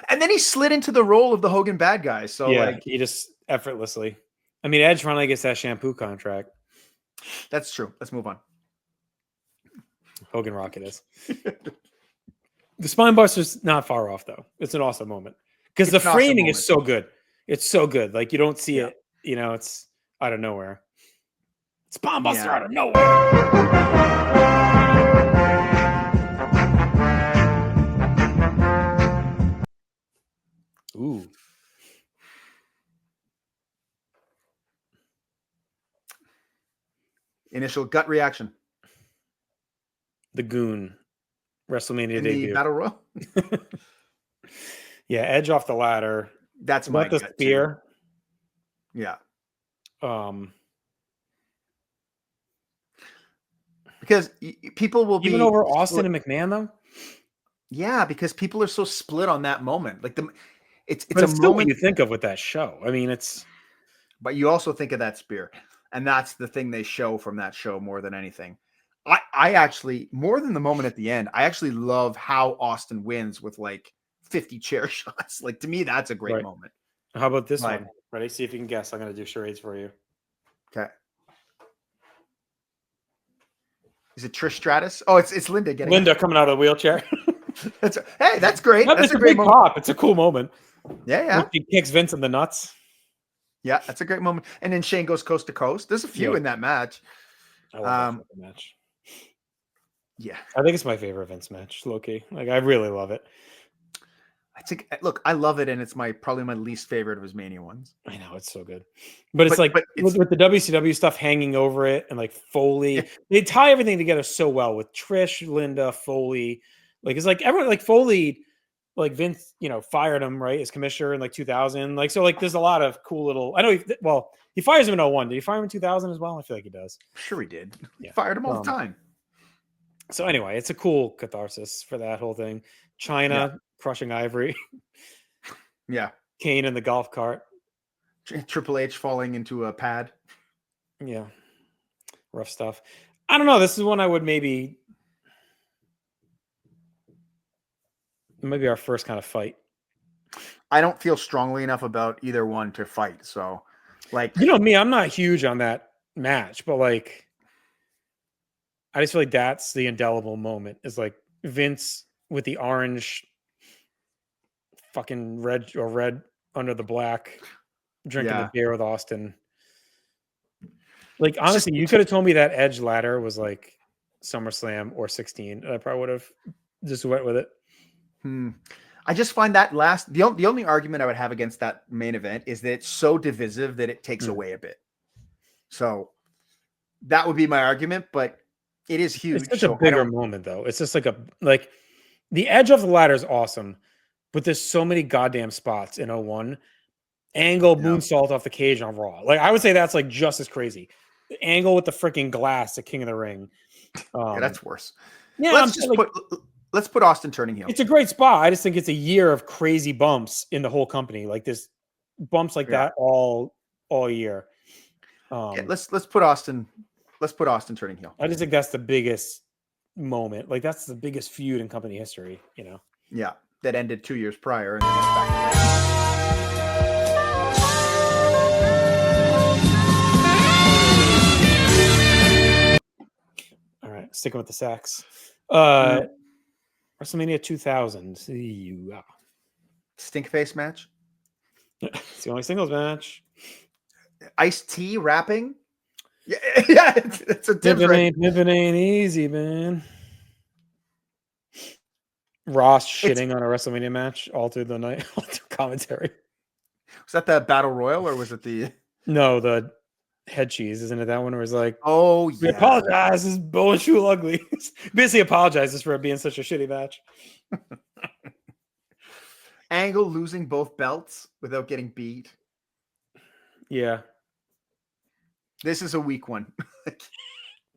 D: And then he slid into the role of the Hogan bad guy. So
C: Yeah,
D: like
C: he just effortlessly. I mean, Edge finally gets that shampoo contract.
D: that's true. Let's move on.
C: Hogan Rock it is. The Spinebuster's not far off though. It's an awesome moment because the
D: It's an awesome
C: framing
D: moment.
C: is so good. It's so good. Like you don't see
D: Yeah.
C: it. You know, it's out of nowhere. Spinebuster
D: Yeah.
C: out of nowhere. Ooh.
D: Initial gut reaction
C: The Goon. WrestleMania
D: in the
C: debut.
D: battle royal.
C: Yeah, Edge off the ladder.
D: That's my
C: Not the
D: gut, too.
C: spear.
D: Yeah.
C: Um,
D: Because people will be
C: even over Austin and McMahon though.
D: Yeah, because people are so split on that moment. Like it's
C: But
D: a
C: it's still what
D: moment,
C: you think of with that show. I mean, it's
D: but you also think of that spear, and that's the thing they show from that show more than anything. I actually, more than the moment at the end, I actually love how Austin wins with like 50 chair shots. Like to me, that's a great
C: Right.
D: moment.
C: how about this
D: Right.
C: one? Ready? See if you can guess. I'm gonna do charades for you.
D: Okay. Is it Trish Stratus? Oh, it's Linda getting
C: Linda coming out of the wheelchair.
D: Hey, that's great.
C: That's
D: That's
C: a
D: a great
C: big
D: moment.
C: pop. It's a cool moment.
D: Yeah, yeah.
C: When she kicks Vince in the nuts.
D: Yeah, that's a great moment. And then Shane goes coast to coast. There's a few
C: Yeah.
D: in that match.
C: I love that fucking match.
D: Yeah.
C: I think it's my favorite Vince match, low-key. Like I really love it.
D: I think look, I love it, and it's probably my least favorite of his Mania ones.
C: I know it's so good, but it's like
D: it's-
C: with the WCW stuff hanging over it, and like Foley,
D: Yeah.
C: they tie everything together so well with Trish, Linda, Foley. Like it's like everyone, like Foley, like Vince, fired him right as commissioner in like 2000. Like so, like there's a lot of cool little. I know. He fires him in 01. Did he fire him in 2000 as well? I feel like he does.
D: Sure, he did.
C: Yeah.
D: Fired him all the time.
C: So anyway, it's a cool catharsis for that whole thing. China crushing Ivory,
D: Yeah.
C: Kane in the golf cart.
D: Triple H falling into a pad.
C: Yeah. Rough stuff. I don't know. This is one I would maybe our first kind of fight.
D: I don't feel strongly enough about either one to fight. So, like,
C: You know me, I'm not huge on that match, but like I just feel like that's the indelible moment. Is like Vince with the orange fucking red under the black drinking
D: Yeah.
C: the beer with Austin. Like honestly, you could have told me that Edge ladder was like SummerSlam or 16, and I probably would have just went with it.
D: I just find that the only argument I would have against that main event is that it's so divisive that it takes away a bit. So, That would be my argument, but it is huge.
C: It's such
D: so
C: a bigger moment, though. It's just like the edge of the ladder is awesome, but there's so many goddamn spots in 01. Angle
D: Yeah.
C: moonsault off the cage on Raw. Like I would say that's like just as crazy. The angle with the freaking glass at King of the Ring.
D: Yeah, that's worse.
C: Yeah,
D: Let's put Austin turning heel.
C: it's a great spot. I just think it's a year of crazy bumps in the whole company. Like this bumps like that all year.
D: Yeah, let's put Austin turning heel.
C: I just think that's the biggest moment. Like that's the biggest feud in company history, you know.
D: Yeah, that ended 2 years prior and then went back.
C: All right, sticking with the sacks. WrestleMania 2000. Yeah.
D: Stink face match.
C: It's the only singles match.
D: Ice-T rapping. Yeah, yeah, it's a different.
C: Pippin ain't easy, man. Ross shitting on a WrestleMania match all through the night, all through commentary.
D: Was that the Battle Royal or was it the?
C: No, the head cheese, isn't it? That one where it's like,
D: Oh
C: we
D: yeah.
C: apologize. This is bullshit ugly. Basically apologizes for it being such a shitty match.
D: Angle losing both belts without getting beat.
C: Yeah.
D: This is a weak one.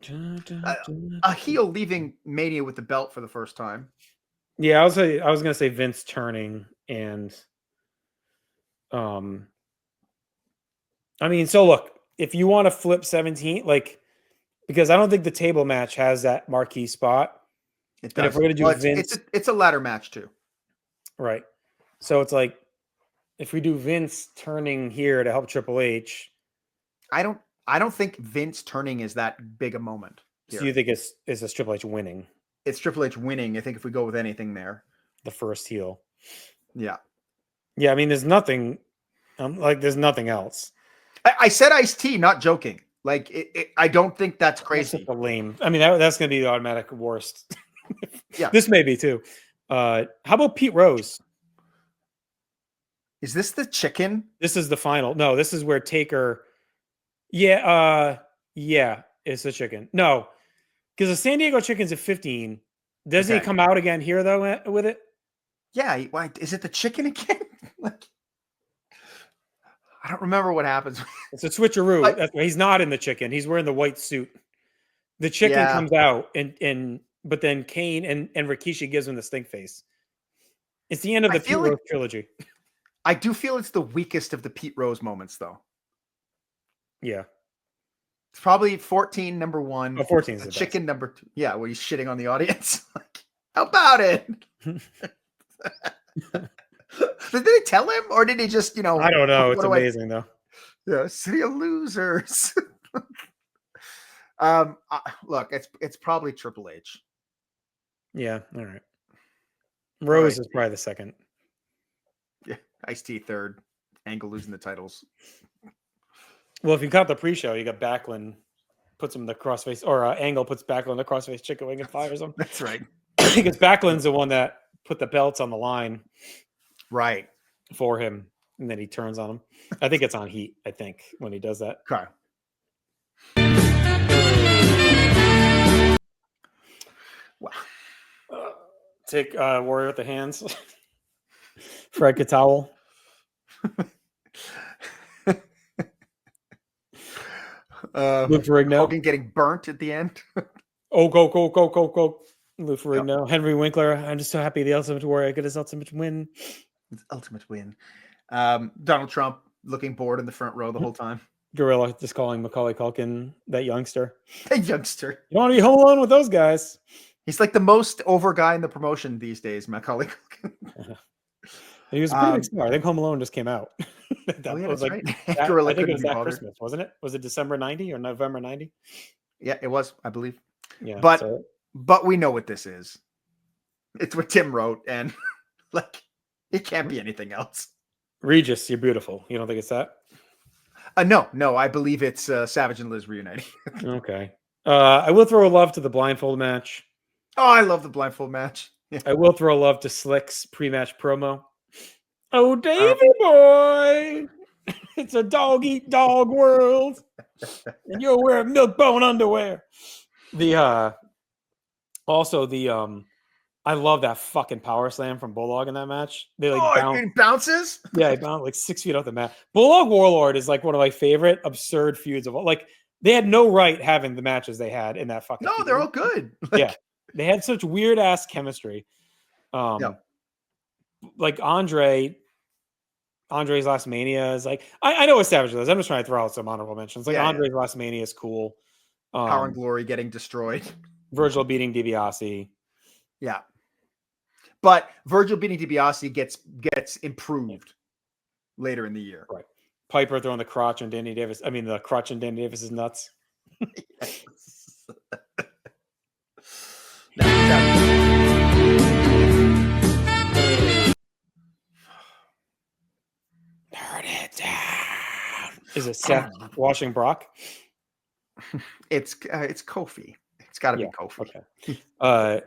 D: A heel leaving Mania with the belt for the first time.
C: Yeah, I was gonna say Vince turning and I mean, so look, if you want to flip 17, like because I don't think the table match has that marquee spot.
D: It
C: And
D: does.
C: if we're gonna do
D: Well,
C: Vince,
D: it's a ladder match too.
C: right? So it's like if we do Vince turning here to help Triple H,
D: I don't think Vince turning is that big a moment.
C: so
D: Here.
C: you think it's Triple H winning
D: It's Triple H winning. I think if we go with anything there.
C: the first heel?
D: Yeah.
C: Yeah, I mean, there's nothing. There's nothing else.
D: I said Ice-T, not joking. Like, I don't think that's
C: That's
D: crazy.
C: just a lame. I mean, that's going to be the automatic worst.
D: Yeah.
C: This may be too. How about Pete Rose?
D: Is this the chicken?
C: This is the final. No, this is where Taker. Yeah. Yeah. It's the chicken. No, because the San Diego Chicken's at 15. Doesn't he
D: Okay.
C: come out again here though with it?
D: Yeah. Why is it the chicken again? Like, I don't remember what happens.
C: It's a switcheroo.
D: But-
C: That's why he's not in the chicken. He's wearing the white suit. The chicken
D: Yeah.
C: comes out but then Kane and Rikishi gives him the stink face. It's the end of
D: I
C: the Pete
D: feel like-
C: Rose trilogy.
D: I do feel it's the weakest of the Pete Rose moments, though.
C: Yeah.
D: It's probably 14, number one.
C: Oh, 14 is
D: the
C: the
D: chicken, number two. Yeah, where he's shitting on the audience. Like, how about it? Did they tell him, or did he just,
C: I don't know.
D: what
C: It's
D: do I-
C: amazing though.
D: Yeah, city of losers. Look, it's probably Triple H.
C: Yeah. All right. Rose
D: right.
C: is probably the second.
D: Yeah, Ice-T third. Angle losing the titles.
C: Well, if you count the pre-show, you got Backlund puts him in the crossface, or Angle puts Backlund in the crossface chicken wing and fires him.
D: That's right.
C: Because Backlund's the one that put the belts on the line
D: Right.
C: for him, and then he turns on him. I think it's on Heat. I think when he does that.
D: Okay. Wow.
C: Take Warrior with the hands. Fred Towel. Luke Ferrigno.
D: Hogan getting burnt at the end.
C: Oh, go. Luke Ferrigno. Henry Winkler. I'm just so happy the Ultimate Warrior got his ultimate win.
D: His ultimate win. Donald Trump looking bored in the front row the whole time.
C: Gorilla just calling Macaulay Culkin that youngster.
D: A youngster.
C: You don't want to be home alone with those guys.
D: He's like the most over guy in the promotion these days, Macaulay Culkin.
C: He was a pretty big star. I think Home Alone just came out. That was
D: that's
C: like
D: right.
C: that-
D: Gorilla
C: I think it
D: couldn't
C: was
D: be
C: that
D: bothered.
C: Christmas, wasn't it? Was it December 90 or November 90?
D: Yeah, it was, I believe.
C: Yeah.
D: But-
C: so-
D: But we know what this is. It's what Tim wrote, and like it can't be anything else.
C: Regis, you're beautiful. You don't think it's that?
D: No, I believe it's Savage and Liz reuniting.
C: Okay. I will throw a love to the blindfold match.
D: Oh, I love the blindfold match. Yeah.
C: I will throw a love to Slick's pre-match promo. Oh, Davy boy, it's a dog eat dog world. and you're wearing milk bone underwear. The also the I love that fucking power slam from Bulldog in that match. They like
D: Oh,
C: bounce.
D: it bounces.
C: Yeah, he bounced like 6 feet off the mat. Bulldog Warlord is like one of my favorite absurd feuds of all. Like they had no right having the matches they had in that fucking.
D: No,
C: feud.
D: they're all good.
C: Yeah, they had such weird ass chemistry. Like Andre's Last Mania is like I know what Savage does. I'm just trying to throw out some honorable mentions. Like
D: Yeah,
C: Andre's Last Mania is cool.
D: Power and Glory getting destroyed.
C: Virgil beating DiBiase.
D: Yeah. But Virgil beating DiBiase gets improved later in the year.
C: Right. Piper throwing the crotch on Danny Davis. I mean, the crotch in Danny Davis's nuts. Turn it down. Is it Seth washing Brock?
D: It's Kofi. It's got to be Kofi.
C: Okay.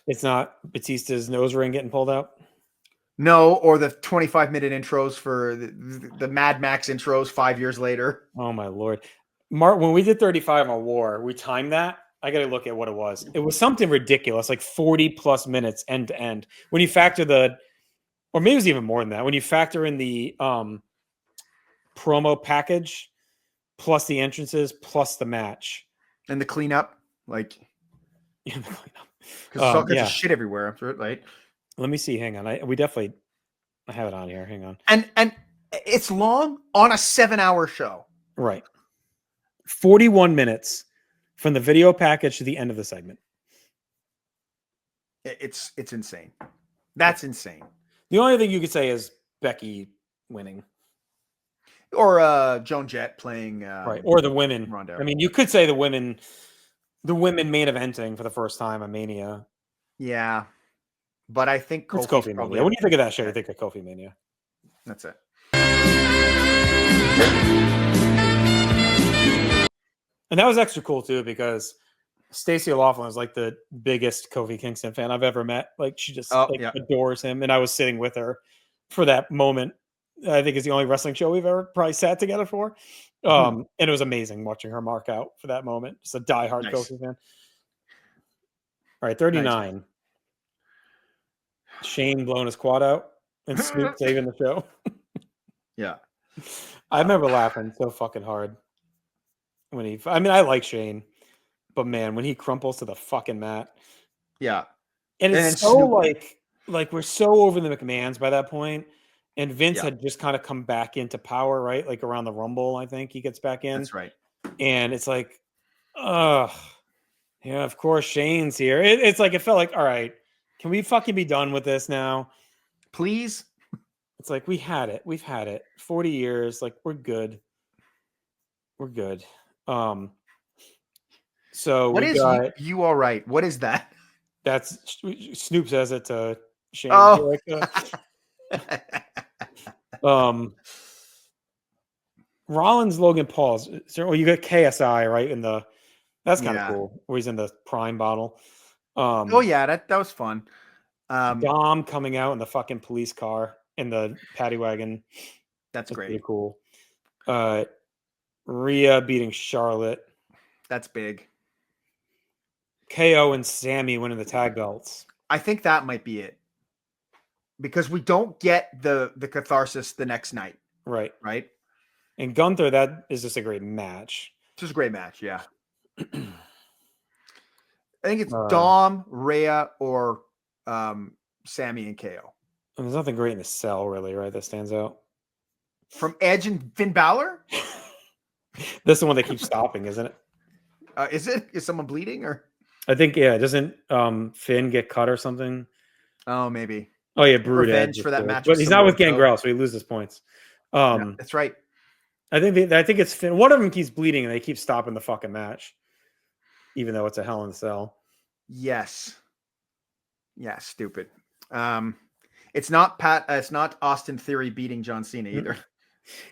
C: It's not Batista's nose ring getting pulled out.
D: No, or the 25-minute intros for the Mad Max intros 5 years later.
C: Oh my lord, Mark! When we did 35 on War, we timed that. I got to look at what it was. It was something ridiculous, like 40+ minutes end to end. When you factor or maybe it was even more than that. When you factor in the promo package plus the entrances plus the match
D: And the cleanup, like,
C: because
D: because there's all kinds of shit everywhere after it, right?
C: Let me see. Hang on. I have it on here. Hang on.
D: And it's long on a 7-hour show.
C: Right. 41 minutes from the video package to the end of the segment.
D: It's insane. That's insane.
C: The only thing you could say is Becky winning.
D: Or Joan Jett playing
C: Right. Or the women.
D: Ronda.
C: I mean, you could say the women main eventing for the first time at Mania.
D: Yeah. But I think
C: It's
D: Kofi's
C: Kofi
D: probably
C: Mania. When you think of that show, you think of Kofi Mania.
D: That's it.
C: And that was extra cool too because Stacey O'Loughlin is like the biggest Kofi Kingston fan I've ever met. Like she just adores him, and I was sitting with her for that moment. I think it's the only wrestling show we've ever probably sat together for, and it was amazing watching her mark out for that moment. Just a diehard Kofi fan. All right, 39. Nice. Shane blowing his quad out and Snoop saving the show.
D: Yeah.
C: I remember laughing so fucking hard when I like Shane, but man, when he crumples to the fucking mat.
D: Yeah.
C: And it's so Snoop, like we're so over the McMahons by that point, and Vince had just kind of come back into power, right? Like around the Rumble, I think he gets back in.
D: That's right.
C: And it's like, yeah, of course Shane's here. It's like, it felt like, all right, can we fucking be done with this now?
D: Please?
C: It's like, we had it. We've had it. 40 years. Like, we're good. We're good. So
D: what is you all right? What is that?
C: That's Snoop says it to Shane.
D: Oh.
C: Rollins, Logan Paul's. So you got KSI right that's kind of cool. Where he's in the prime bottle.
D: Oh yeah, that was fun.
C: Dom coming out in the fucking police car in the paddy wagon.
D: That's great.
C: Pretty cool. Rhea beating Charlotte.
D: That's big.
C: KO and Sammy winning the tag belts.
D: I think that might be it. Because we don't get the catharsis the next night.
C: Right.
D: Right.
C: And Gunther, that is just a great match.
D: Just a great match, yeah. I think it's Dom, Rhea, or Sammy and KO.
C: And there's nothing great in the cell, really, right? That stands out.
D: From Edge and Finn Balor?
C: This is the one that keeps stopping, isn't it?
D: Is it? Is someone bleeding or?
C: I think, yeah. Doesn't Finn get cut or something?
D: Oh, maybe.
C: Oh, yeah. Brood
D: Revenge
C: Edge
D: for that match.
C: But he's not with Gangrel, so he loses points.
D: Yeah, that's right.
C: I think it's Finn. One of them keeps bleeding, and they keep stopping the fucking match, even though it's a Hell in a Cell.
D: Yes. Yeah, stupid. It's not It's not Austin Theory beating John Cena either.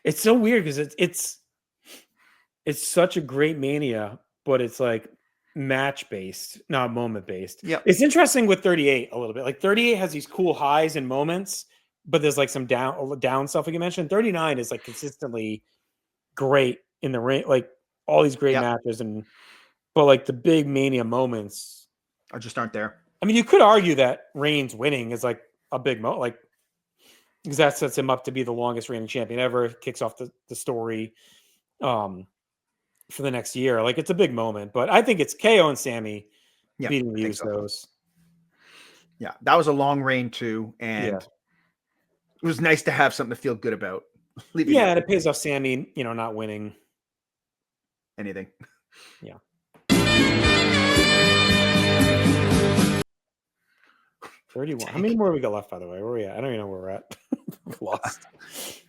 C: It's so weird because it's such a great Mania, but it's like match based, not moment based.
D: Yeah,
C: it's interesting with 38 a little bit. Like 38 has these cool highs and moments, but there's like some down stuff like you mentioned. 39 is like consistently great in the ring. Like all these great
D: Yep.
C: matches, but like the big Mania moments.
D: Or just aren't there.
C: I mean, you could argue that Reigns winning is like a big moment, like because that sets him up to be the longest reigning champion ever. Kicks off the story for the next year. Like it's a big moment, but I think it's KO and Sammy
D: Yeah,
C: beating
D: I
C: the
D: think so.
C: Usos.
D: Yeah, that was a long reign too, and
C: Yeah.
D: it was nice to have something to feel good about. Leaving
C: Yeah,
D: out
C: and it pays off Sammy, not winning.
D: anything.
C: Yeah. 31. How many more we got left, by the way? Where are we at? I don't even know where we're at. We've lost.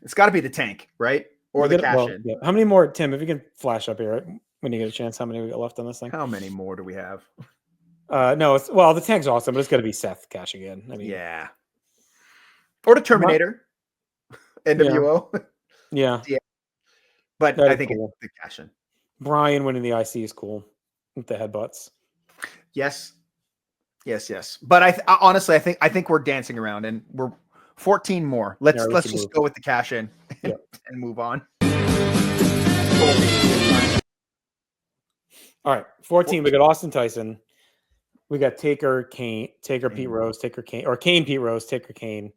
D: It's got to be the tank, right? Or the cash in.
C: Yeah. How many more, Tim, if you can flash up here when you get a chance, how many we got left on this thing?
D: How many more do we have?
C: No, the tank's awesome, but it's got to be Seth cashing in. I mean,
D: Yeah. Or the Terminator. NWO.
C: Yeah.
D: Yeah. But
C: That
D: I
C: is
D: think
C: cool.
D: it's the cash in.
C: Brian winning the IC is cool with the headbutts.
D: Yes. But honestly, I think we're dancing around, and we're 14 more. Let's
C: Yeah, we
D: let's
C: should
D: just
C: move.
D: go with the cash in and,
C: Yep.
D: and move on.
C: All right, 14. We got Austin Tyson. We got Taker Kane, Taker Pete Rose, Taker Kane, or Kane Pete Rose, Taker Kane.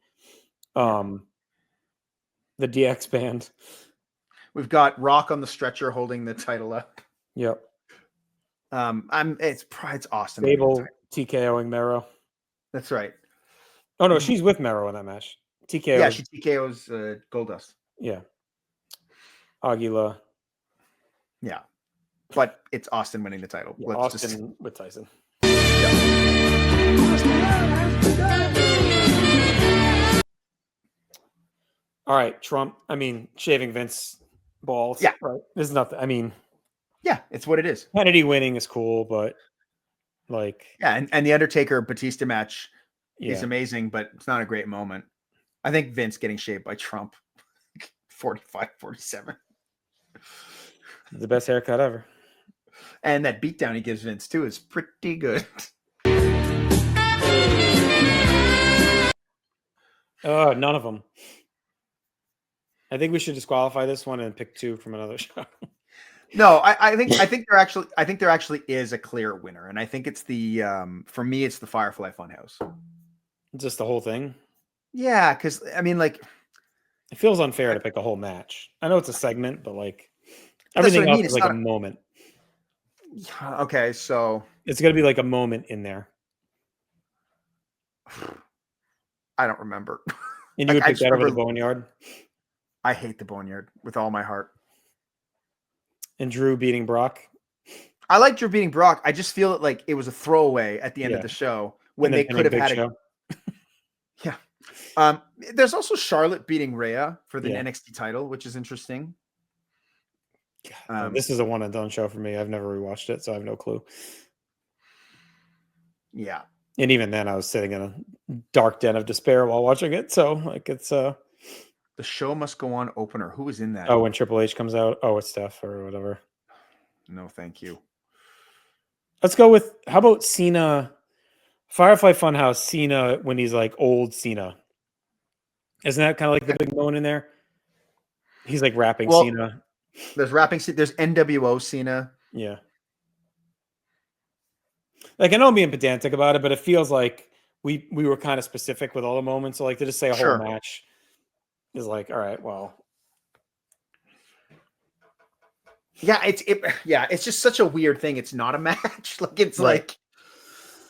C: The DX band.
D: We've got Rock on the stretcher holding the title up.
C: Yep.
D: It's Austin.
C: Babel TKOing Mero.
D: That's right.
C: Oh no, she's with Mero in that match. TKO.
D: Yeah, she TKO's Goldust.
C: Yeah. Aguila.
D: Yeah, but it's Austin winning the title.
C: Yeah, Austin with Tyson. All right, Trump. I mean, shaving Vince balls.
D: Yeah.
C: Right. There's nothing. I mean,
D: Yeah, it's what it is.
C: Kennedy winning is cool, but like,
D: Yeah, and the Undertaker Batista match is
C: yeah,
D: amazing, but it's not a great moment. I think Vince getting shaved by Trump 45, 47.
C: the best haircut ever.
D: And that beatdown he gives Vince too is pretty good.
C: None of them. I think we should disqualify this one and pick two from another show.
D: No, I think there actually is a clear winner, and I think it's the for me it's the Firefly Funhouse.
C: Just the whole thing.
D: Yeah, because I mean, like,
C: It feels unfair to pick a whole match. I know it's a segment, but like
D: That's
C: everything
D: what I
C: else
D: mean,
C: is
D: it's
C: like
D: not
C: a moment.
D: okay, so
C: It's gonna be like a moment in there.
D: I don't remember.
C: And you would
D: I
C: pick
D: just
C: that over the
D: remember-
C: Boneyard
D: I hate the Boneyard with all my heart.
C: and Drew beating Brock.
D: I like Drew beating Brock. I just feel like it was a throwaway at the end
C: Yeah.
D: of the show when
C: and
D: they
C: then
D: could have
C: Big
D: had
C: Show.
D: There's also Charlotte beating Rhea for the
C: Yeah.
D: NXT title, which is interesting.
C: This is a one and done show for me. I've never rewatched it, so I have no clue.
D: Yeah.
C: And even then, I was sitting in a dark den of despair while watching it. So like it's
D: The show must go on opener. Who was in that?
C: when Triple H comes out. Oh, it's Steph or whatever.
D: No, thank you.
C: Let's go with how about Cena, Firefly Funhouse, Cena when he's like old Cena. Isn't that kind of like the big moment in there? He's like rapping
D: Well,
C: Cena.
D: There's rapping. There's NWO Cena.
C: Yeah. Like I know I'm being pedantic about it, but it feels like we were kind of specific with all the moments. So like to just say a
D: Sure.
C: whole match is like, all right, well.
D: Yeah, it's just such a weird thing. It's not a match. Like it's
C: Right.
D: like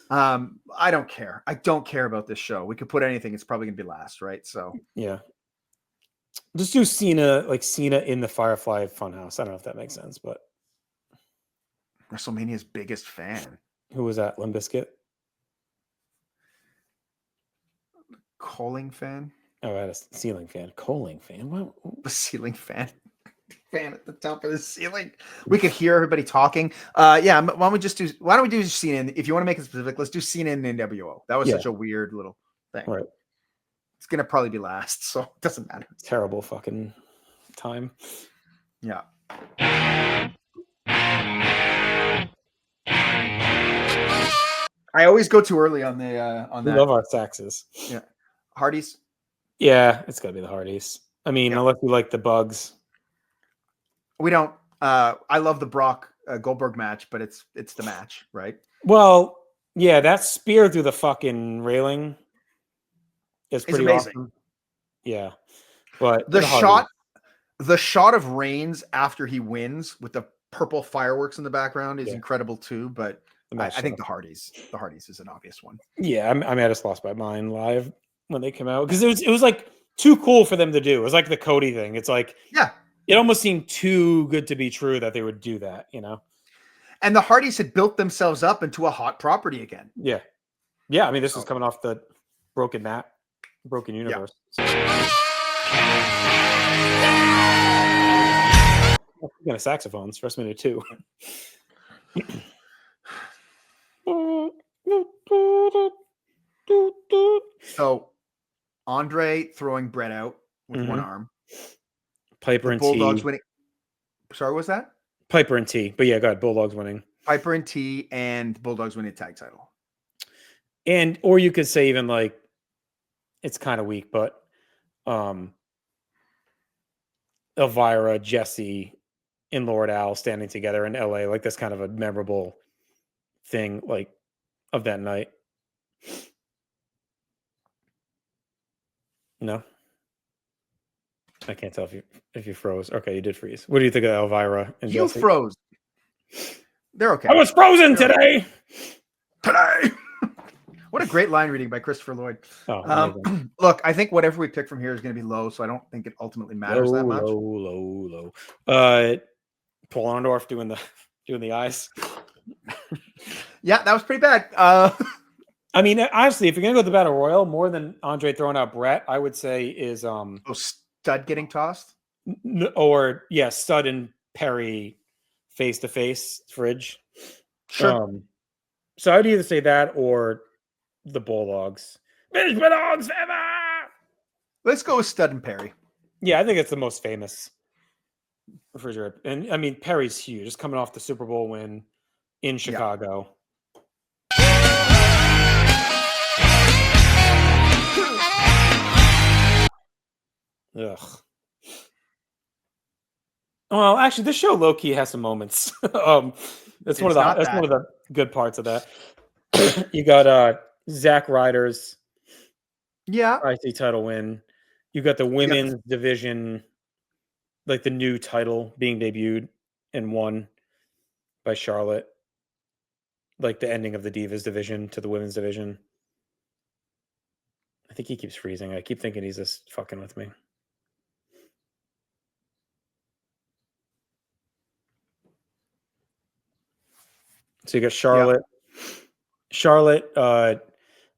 D: I don't care. I don't care about this show. We could put anything. It's probably gonna be last, right? So
C: Yeah. Just do Cena, like Cena in the Firefly Funhouse. I don't know if that makes sense, but
D: WrestleMania's biggest fan.
C: who was that? Limp Bizkit?
D: Calling fan.
C: Oh, I had a ceiling fan. Coaling fan. What?
D: The ceiling fan. Fan at the top of the ceiling. We could hear everybody talking. Yeah. Why don't we do Cena? If you want to make it specific, let's do Cena in NWO. That was
C: Yeah.
D: such a weird little thing.
C: Right.
D: It's gonna probably be last, so it doesn't matter.
C: Terrible fucking time.
D: Yeah. I always go too early on the on
C: We
D: that.
C: love our saxes.
D: Hardy's.
C: Yeah, it's gotta be the Hardys. I mean,
D: Yeah.
C: unless you like the Bugs.
D: We don't. I love the Brock Goldberg match, but it's the match, right?
C: Well, yeah, that spear through the fucking railing is
D: It's
C: pretty
D: amazing.
C: awesome. Yeah, but
D: The
C: Hardys-
D: shot of Reigns after he wins with the purple fireworks in the background is
C: Yeah.
D: incredible too. But
C: the
D: I
C: match
D: think
C: sucked.
D: the Hardys is an obvious one.
C: Yeah, I mean, I just lost my mind live when they came out because it was like too cool for them to do. It was like the Cody thing. It's like
D: Yeah.
C: it almost seemed too good to be true that they would do that. You know?
D: And the Hardys had built themselves up into a hot property again.
C: Yeah, yeah. I mean, this is
D: So-
C: coming off the broken universe. Speaking of saxophones, WrestleMania 2.
D: So Andre throwing Brett out with one
C: Mhm.
D: arm.
C: Piper
D: The
C: and
D: Bulldogs
C: T.
D: winning. Sorry, what was that?
C: Piper and T. But yeah, go ahead. Bulldogs winning.
D: Piper and T and Bulldogs winning the tag title.
C: And or you could say even like it's kind of weak, but Elvira, Jesse, and Lord Al standing together in LA, like that's kind of a memorable thing, like of that night. No, I can't tell if you froze. Okay, you did freeze. What do you think of Elvira and
D: You
C: Jesse?
D: froze. They're okay.
C: I was frozen today.
D: Today. What a great line reading by Christopher Lloyd.
C: Oh, amazing.
D: Look, I think whatever we pick from here is going to be low, so I don't think it ultimately matters that much.
C: Low. Paul Orndorff doing the eyes.
D: Yeah, that was pretty bad.
C: I mean, honestly, if you're gonna go with the battle royal, more than Andre throwing out Brett, I would say is
D: Stud getting tossed.
C: Stud and Perry face to face fridge.
D: Sure.
C: So I'd either say that or the Bulldogs. Finish Bulldogs forever!
D: Let's go with Stud and Perry.
C: Yeah, I think it's the most famous refrigerator. And I mean, Perry's huge. Just coming off the Super Bowl win in Chicago. Ugh. Well, actually, this show low key has some moments. That's one of the good parts of that. You got Zack Ryder's IC title win. You got the women's division, like the new title being debuted and won by Charlotte. Like the ending of the Divas division to the women's division. I think he keeps freezing. I keep thinking he's just fucking with me. So you got Charlotte. Charlotte, I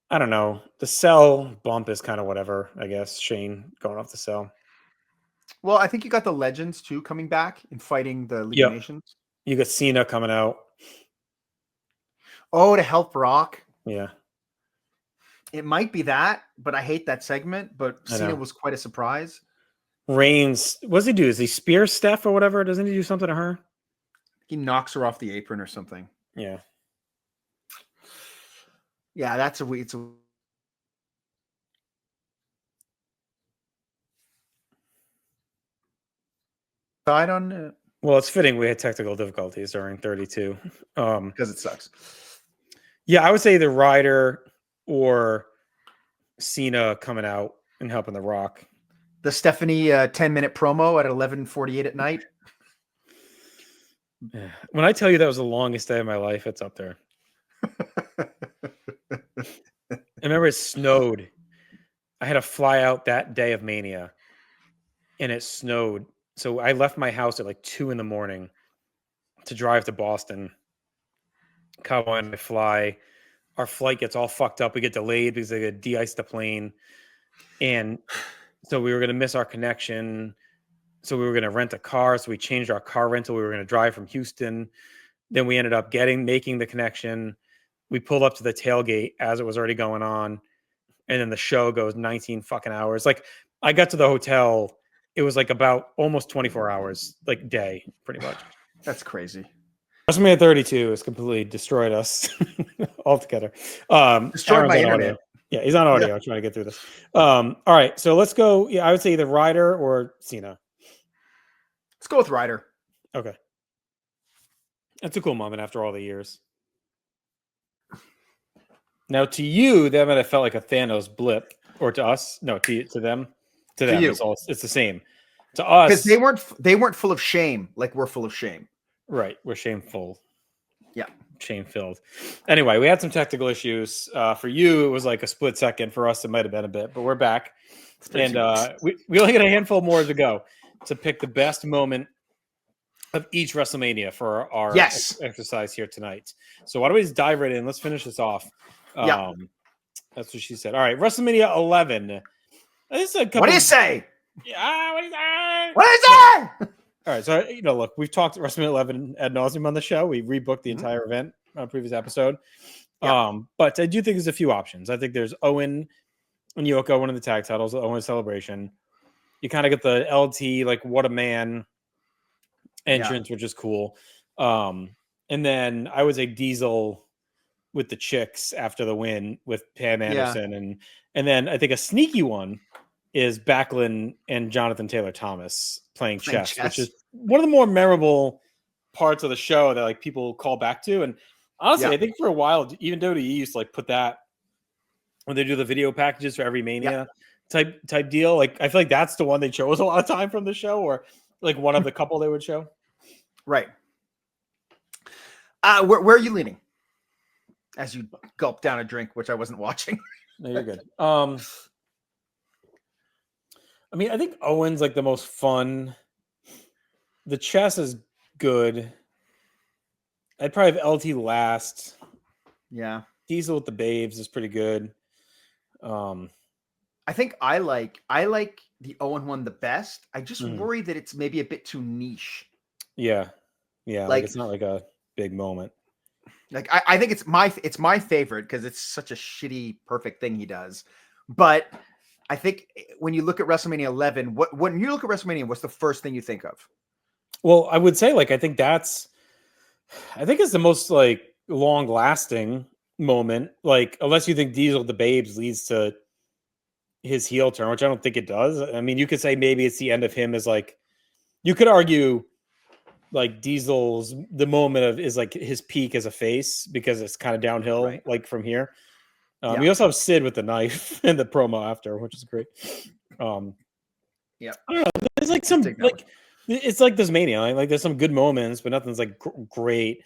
C: don't know. The cell bump is kind of whatever, I guess. Shane going off the cell.
D: Well, I think you got the Legends too coming back and fighting the League of Nations.
C: You got Cena coming out.
D: Oh, to help Rock.
C: Yeah.
D: It might be that, but I hate that segment. But Cena was quite a surprise.
C: Reigns, what does he do? Is he spear Steph or whatever? Doesn't he do something to her?
D: He knocks her off the apron or something.
C: Yeah.
D: Yeah, that's it's a side on it.
C: Well, it's fitting we had technical difficulties during 32.
D: Because it sucks.
C: Yeah, I would say the Ryder or Cena coming out and helping The Rock.
D: The Stephanie 10-minute promo at 11:48 at night.
C: When I tell you that was the longest day of my life, it's up there. I remember it snowed. I had to fly out that day of Mania, and it snowed. So I left my house at like 2 a.m. to drive to Boston. Cowboy and I fly. Our flight gets all fucked up. We get delayed because they get de-iced the plane. And so we were going to miss our connection. So we were going to rent a car. So we changed our car rental. We were going to drive from Houston. Then we ended up making the connection. We pulled up to the tailgate as it was already going on. And then the show goes 19 fucking hours. Like I got to the hotel. It was like about almost 24 hours, like day, pretty much.
D: That's crazy.
C: WrestleMania 32 has completely destroyed us altogether.
D: Destroyed my internet.
C: Audio. Yeah, he's on audio. I'm trying to get through this. All right, so let's go. Yeah, I would say either Ryder or Cena.
D: Let's go with Ryder.
C: Okay. That's a cool moment after all the years. Now, to you, that might have felt like a Thanos blip, or to us, no, to them, to them,
D: you.
C: it's the same. To
D: Because
C: us,
D: they weren't full of shame like we're full of shame.
C: right? We're shameful,
D: Yeah.
C: shame filled. Anyway, we had some technical issues. For you, it was like a split second. For us, it might have been a bit, but we're back, and we only got a handful more to go to pick the best moment of each WrestleMania for our
D: Yes.
C: exercise here tonight. So why don't we just dive right in? Let's finish this off.
D: Yeah.
C: That's what she said. All right, WrestleMania 11. This is a couple.
D: What do you say?
C: Yeah, what do you say?
D: What do you say?
C: All right, so look, we've talked WrestleMania 11 ad nauseum on the show. We rebooked the
D: Mhm.
C: entire event on a previous episode.
D: Yeah.
C: But I do think there's a few options. I think there's Owen and Yoko winning the tag titles, the Owen celebration. You kind of get the LT, like what a man entrance, which is cool. And then I would say Diesel with the chicks after the win with Pam Anderson, and then I think a sneaky one is Backlund and Jonathan Taylor Thomas playing chess, which is one of the more memorable parts of the show that like people call back to. And honestly, I think for a while, even WWE used to like put that when they do the video packages for every Mania type deal. Like I feel like that's the one they chose a lot of time from the show, or like one of the couple they would show.
D: Right. Where are you leaning? As you gulp down a drink, which I wasn't watching.
C: No, you're good. I mean, I think Owen's like the most fun. The chess is good. I'd probably have LT last.
D: Yeah.
C: Diesel with the babes is pretty good.
D: I think I like the Owen one the best. I just worry that it's maybe a bit too niche.
C: Yeah. Like it's not like a big moment.
D: Like I think it's my favorite because it's such a shitty perfect thing he does. But I think when you look at WrestleMania 11, when you look at WrestleMania, what's the first thing you think of?
C: Well, I would say like I think it's the most like long lasting moment. Like unless you think Diesel with the babes leads to his heel turn, which I don't think it does. I mean, you could say maybe it's the end of him as like you could argue like Diesel's the moment of is like his peak as a face because it's kind of downhill like from here. You also have Sid with the knife and the promo after, which is great. I don't know. There's like some like it's like this Mania. Like there's some good moments, but nothing's like great.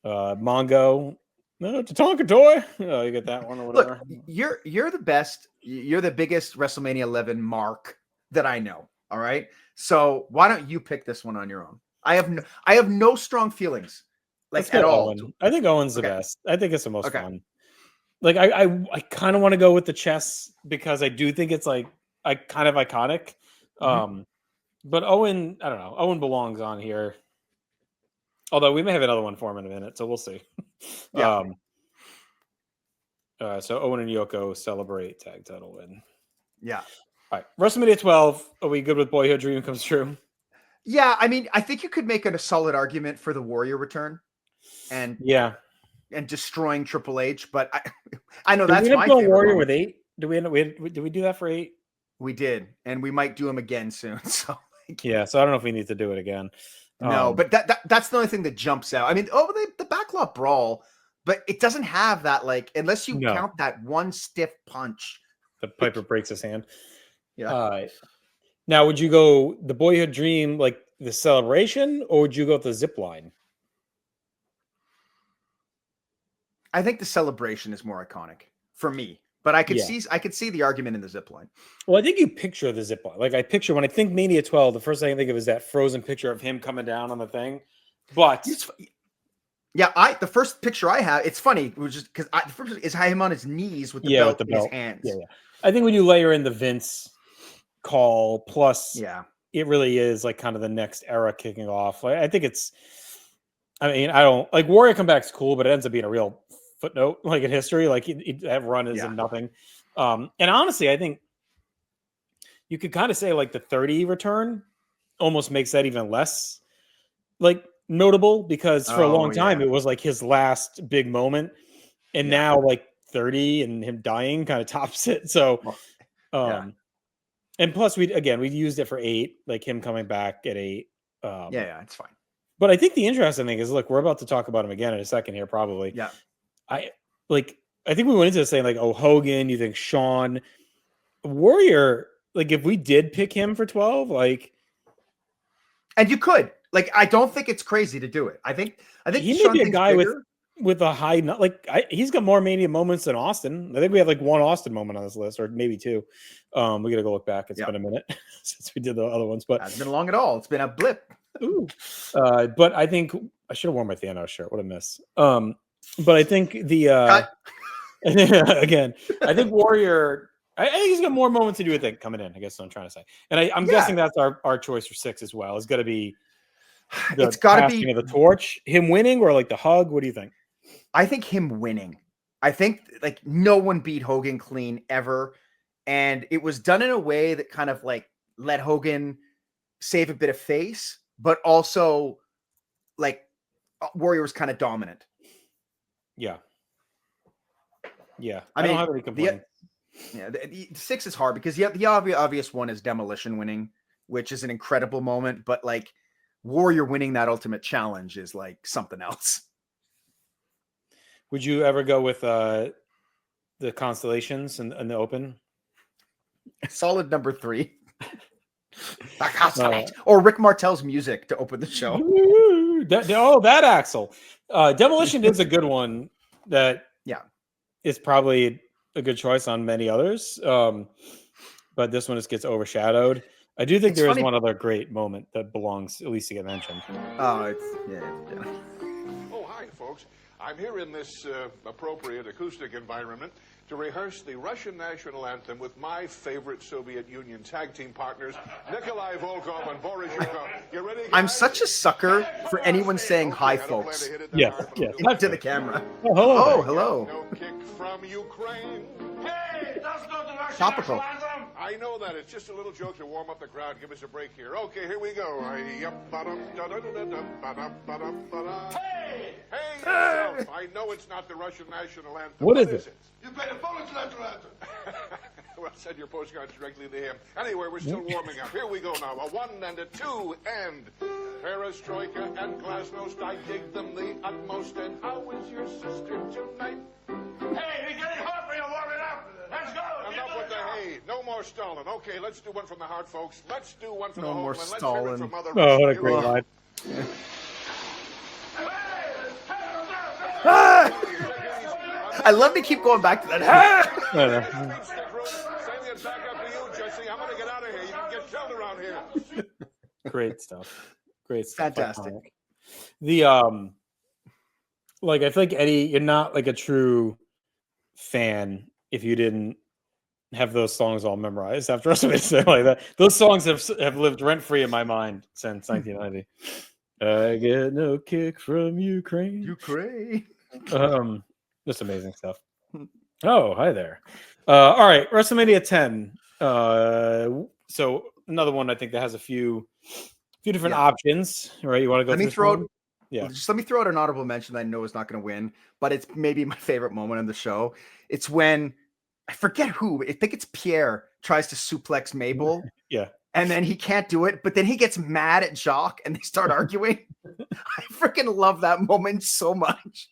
C: Mongo, no, Tatanka toy. Oh, you get that one or whatever.
D: Look, you're the best. You're the biggest WrestleMania 11 mark that I know. All right. So why don't you pick this one on your own? I have no strong feelings like at all.
C: Owen. I think Owen's the best. I think it's the most fun. Like I kind of want to go with the chess because I do think it's like kind of iconic. But Owen, I don't know. Owen belongs on here. Although we may have another one for him in a minute, so we'll see. So Owen and Yoko celebrate tag title win. Yeah. All right. WrestleMania 12. Are we good with Boyhood Dream Comes True?
D: Yeah, I mean, I think you could make a solid argument for the Warrior return, and destroying Triple H. But I know that's my favorite
C: Warrior with 8. Did we do that for 8?
D: We did, and we might do them again soon. So
C: so I don't know if we need to do it again.
D: No, but that's the only thing that jumps out. I mean, the backlot brawl, but it doesn't have that like unless you count that one stiff punch.
C: The Piper breaks his hand.
D: Yeah.
C: Now, would you go the Boyhood Dream, like the celebration, or would you go with the zip line?
D: I think the celebration is more iconic for me, but I could see the argument in the zip line.
C: Well, I think you picture the zip line. Like I picture when I think Mania 12, the first thing I think of is that frozen picture of him coming down on the thing. But
D: the first picture I have, it's funny, which is because the first is him on his knees with the belt in his hands.
C: Yeah. I think when you layer in the Vince call plus it really is like kind of the next era kicking off. Like, I think it's I don't like Warrior Comeback's cool, but it ends up being a real footnote like in history. Like that run is nothing. And honestly, I think you could kind of say like the 30 return almost makes that even less like notable because for a long time it was like his last big moment, and now like 30 and him dying kind of tops it. So and plus we used it for 8, like him coming back at 8.
D: It's fine.
C: But I think the interesting thing is, look, we're about to talk about him again in a second here, probably.
D: Yeah.
C: I think we went into this saying like, oh, Hogan, you think Shawn, Warrior, like if we did pick him for 12, like,
D: and you could, like, I don't think it's crazy to do it. I think
C: he may
D: Shawn
C: be a
D: thinks
C: guy
D: bigger.
C: with a high, he's got more Mania moments than Austin. I think we have like one Austin moment on this list, or maybe two. We gotta go look back. It's been a minute since we did the other ones, but
D: Hasn't been long at all. It's been a blip.
C: ooh. But I think I should have worn my Thanos shirt. What a miss. But I think the again, I think Warrior. I think he's got more moments to do with it coming in. I guess what I'm trying to say, and I'm guessing that's our choice for 6 as well. It's got to be.
D: It's got to be
C: the torch, him winning, or like the hug. What do you think?
D: I think him winning. I think like no one beat Hogan clean ever, and it was done in a way that kind of like let Hogan save a bit of face, but also like Warrior was kind of dominant.
C: Yeah.
D: I
C: don't
D: mean,
C: have any complaints.
D: The 6 is hard because the obvious one is Demolition winning, which is an incredible moment, but like Warrior winning that Ultimate Challenge is like something else.
C: Would you ever go with the Constellations and the Open?
D: Solid number 3. Or Rick Martel's music to open the show.
C: That Axel. Demolition is a good one that is probably a good choice on many others. But this one just gets overshadowed. I do think there is one other great moment that belongs at least to get mentioned.
D: Oh,
E: Oh, hi, folks. I'm here in this appropriate acoustic environment to rehearse the Russian national anthem with my favorite Soviet Union tag team partners, Nikolai Volkov and Boris Yukov. You ready, guys?
D: I'm such a sucker for anyone saying hi, folks.
C: Yes.
D: Into the camera.
C: Oh,
D: hello.
E: No kick from Ukraine.
B: Hey, that's not the Russian
D: Topical.
B: national anthem.
E: I know that. It's just a little joke to warm up the crowd. Give us a break here. Okay, here we go.
B: Hey!
E: Hey, yourself. I know it's not the Russian national anthem.
C: What is it?
B: You better Polish national anthem.
E: Well, send your postcards directly to him. Anyway, we're still warming up. Here we go now. A 1 and a 2 and Perestroika and Glasnost. I dig them the utmost. And how is your sister tonight?
B: Hey, you're getting hot for you warming up. Let's go.
E: Enough with the hay. No more Stalin. Okay, let's do one from the heart, folks. Let's do one from
D: No
E: the home.
D: more
E: And let's hear
D: Stalin.
E: it from Mother
C: Oh, what a
E: Russia.
C: great line.
D: I love to keep going back to that.
E: Save the attack up to you, Jesse. I'm going to get out of here. You can get killed around here.
C: Great stuff.
D: Fantastic.
C: Iconic. The I feel like Eddie, you're not like a true fan if you didn't have those songs all memorized after WrestleMania like that. Those songs have lived rent free in my mind since 1990. I get no kick from Ukraine. Just amazing stuff. Oh, hi there. All right, WrestleMania 10. So another one I think that has a few different options. Right, you want to go?
D: Let me throw.
C: Yeah.
D: Just let me throw out an honorable mention that I know is not going to win, but it's maybe my favorite moment in the show. It's when I forget who. I think it's Pierre tries to suplex Mabel.
C: Yeah.
D: And then he can't do it, but then he gets mad at Jacques and they start arguing. I freaking love that moment so much.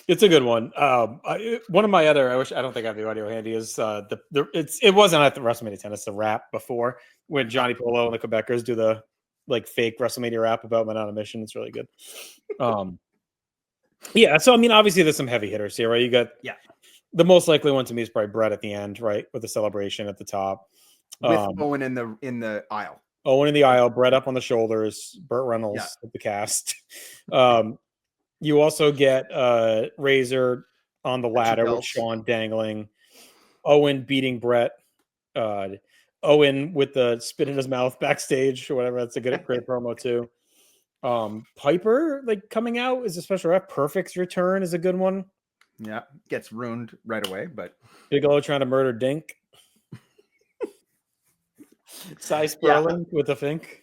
C: It's a good one. One of my other, I don't think I have the audio handy, is it wasn't at the WrestleMania 10, it's the rap before when Johnny Polo and the Quebecers do the like fake WrestleMania rap about Men on a Mission. It's really good. Yeah, so I mean, obviously there's some heavy hitters here, right? You got the most likely one to me is probably Brett at the end, right? With the celebration at the top.
D: With Owen in the aisle.
C: Owen in the aisle, Brett up on the shoulders, Burt Reynolds with the cast. You also get Razor on the ladder with Shawn dangling, Owen beating Brett, Owen with the spit in his mouth backstage or whatever. That's a great promo too. Piper like coming out is a special ref. Perfect's return is a good one.
D: Yeah, gets ruined right away, but
C: Big O trying to murder Dink. Cy Sperling with the Fink.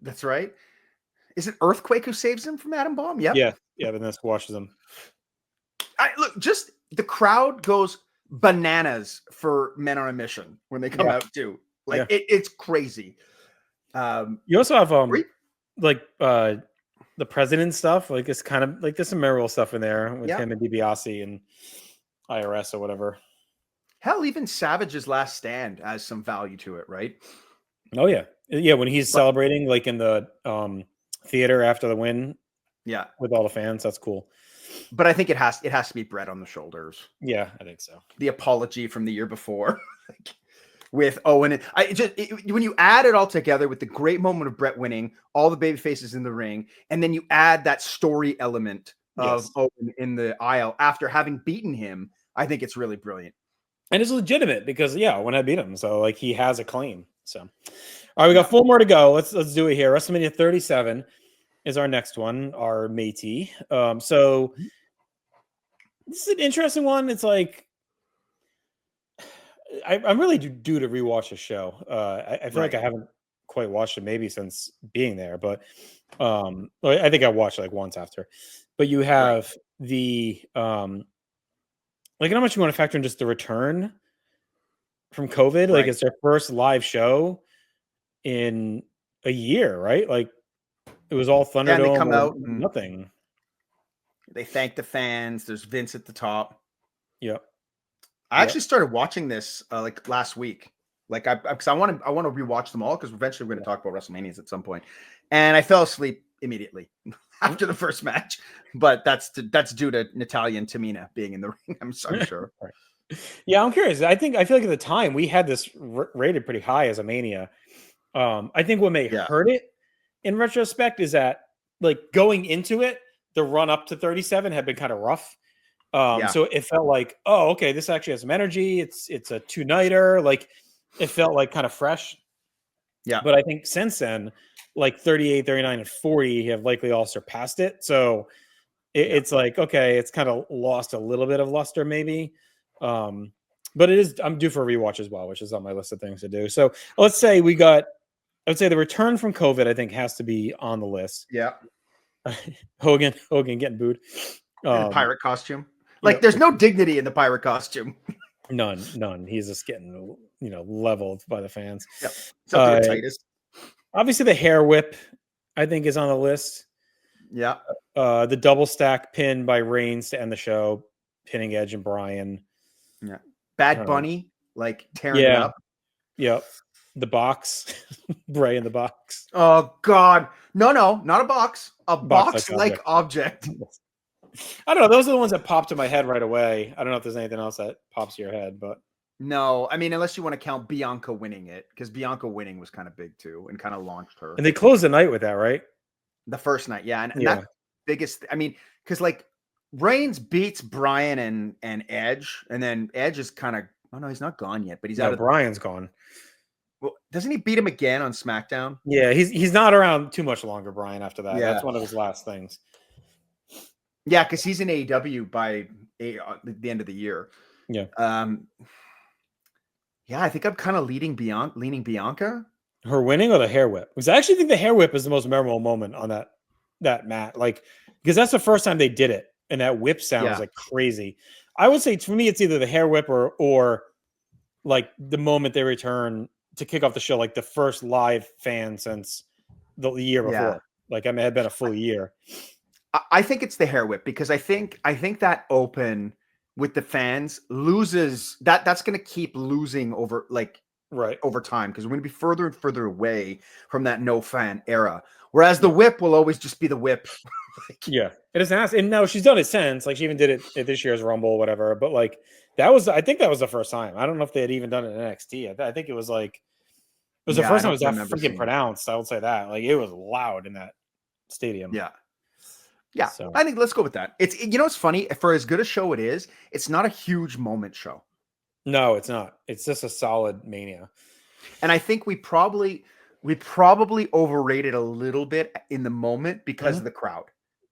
D: That's right. Is it Earthquake who saves him from Adam Bomb? Yep.
C: Yeah, but then squashes him.
D: Look, just the crowd goes bananas for Men on a Mission when they come out too. Like it's crazy.
C: You also have like the president stuff. Like it's kind of like there's some memorable stuff in there with
D: Yeah.
C: him and DiBiase and IRS or whatever.
D: Hell, even Savage's last stand has some value to it, right?
C: Oh yeah, yeah. When he's
D: But-
C: celebrating like in the theater after the win
D: Yeah.
C: with all the fans, that's cool.
D: But I think it has to be Brett on the shoulders.
C: Yeah, I think so.
D: The apology from the year before. Like, with Owen. When you add it all together with the great moment of Brett winning, all the baby faces in the ring, and then you add that story element of
C: Yes.
D: Owen in the aisle after having beaten him, I think it's really brilliant.
C: And it's legitimate because when I beat him, so like he has a claim. So, all right, we got 4 more to go. Let's do it here. WrestleMania 37 is our next one, our matey. So this is an interesting one. It's like I'm really due to rewatch the show. I feel like I haven't quite watched it maybe since being there, but I think I watched it like once after. But you have the like how much you want to factor in just the return from COVID. Like it's their first live show in a year, right? Like it was all Thunderdome.
D: And they come out and
C: nothing.
D: They thank the fans. There's Vince at the top.
C: Yep.
D: I actually started watching this like last week, like because I want to rewatch them all because eventually we're going to talk about WrestleManias at some point, and I fell asleep immediately after the first match, but that's due to Natalya and Tamina being in the ring. I'm sure.
C: Right. Yeah, I'm curious. I feel like at the time we had this rated pretty high as a Mania. I think what may hurt it in retrospect is that like going into it, the run up to 37 had been kind of rough. So it felt like, oh, okay, this actually has some energy. It's a 2-nighter. Like it felt like kind of fresh.
D: Yeah.
C: But I think since then, like 38, 39, and 40 have likely all surpassed it. So it's like, okay, it's kind of lost a little bit of luster maybe. But I'm due for a rewatch as well, which is on my list of things to do. So let's say I would say the return from COVID, I think has to be on the list.
D: Yeah.
C: Hogan getting booed.
D: In a pirate costume. Like there's no dignity in the pirate costume.
C: None. He's just getting, leveled by the fans.
D: Yep. Something Titus.
C: Obviously the hair whip, I think, is on the list.
D: Yeah.
C: The double stack pin by Reigns to end the show, pinning Edge and Bryan.
D: Yeah. Bad Bunny, like tearing it up.
C: Yep. The box. Bray in the box.
D: Oh God. No, not a box. A box-like object.
C: I don't know. Those are the ones that popped to my head right away. I don't know if there's anything else that pops to your head, but
D: no, I mean, unless you want to count Bianca winning it, because Bianca winning was kind of big too and kind of launched her.
C: And they closed the night with that, right?
D: The first night, yeah. And that biggest, I mean, because like Reigns beats Bryan and Edge, and then Edge is kind of, oh no, he's not gone yet, but he's out of
C: Bryan's gone.
D: Well, doesn't he beat him again on SmackDown?
C: Yeah, he's not around too much longer, Bryan, after that.
D: Yeah.
C: That's one of his last things.
D: Yeah, because he's in AEW by the end of the year.
C: Yeah.
D: Yeah, I think I'm kind of leaning Bianca.
C: Her winning or the hair whip? Because I actually think the hair whip is the most memorable moment on that mat. Like, because that's the first time they did it, and that whip sound was like crazy. I would say for me, it's either the hair whip or like the moment they return to kick off the show, like the first live fan since the year before.
D: Yeah.
C: Like, I mean, it had been a full year.
D: I think it's the hair whip because I think that open with the fans loses that's going to keep losing over over time because we're going to be further and further away from that no fan era. Whereas the whip will always just be the whip.
C: Yeah, it is nice. And no, she's done it since. Like she even did it at this year's Rumble, or whatever. But like I think that was the first time. I don't know if they had even done it in NXT. I think it was like the first time it was that freaking pronounced. I would say that like it was loud in that stadium.
D: Yeah. Yeah,
C: so.
D: I think let's go with that. It's it's funny for as good a show it is. It's not a huge moment show.
C: No, it's not. It's just a solid Mania.
D: And I think we probably overrated a little bit in the moment because of the crowd,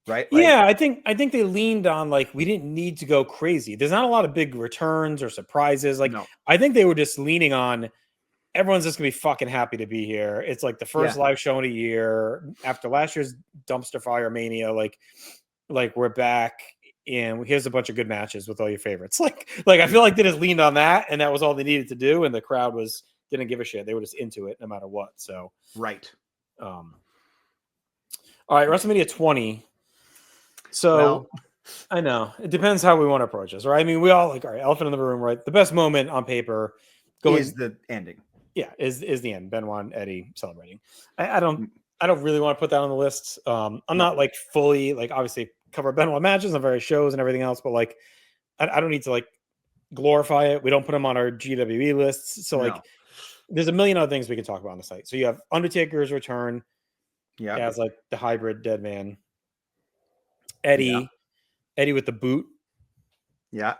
D: right? Like,
C: yeah, I think they leaned on like we didn't need to go crazy. There's not a lot of big returns or surprises. Like I think they were just leaning on everyone's just gonna be fucking happy to be here. It's like the first live show in a year after last year's dumpster fire Mania. Like we're back and here's a bunch of good matches with all your favorites. Like I feel like they just leaned on that and that was all they needed to do. And the crowd didn't give a shit. They were just into it no matter what. So
D: right.
C: All right, WrestleMania 20. So
D: Well,
C: I know it depends how we want to approach this, right? I mean, we all like, all right, elephant in the room, right? The best moment on paper
D: is the ending.
C: is the end. Benoit and Eddie celebrating. I don't really want to put that on the list. I'm not like fully like obviously cover Benoit matches on various shows and everything else, but like I don't need to like glorify it. We don't put them on our GWE lists. So like
D: No.
C: there's a million other things we can talk about on the site. So you have Undertaker's return
D: Yeah.
C: as like the hybrid dead man. Eddie with the boot.
D: Yeah.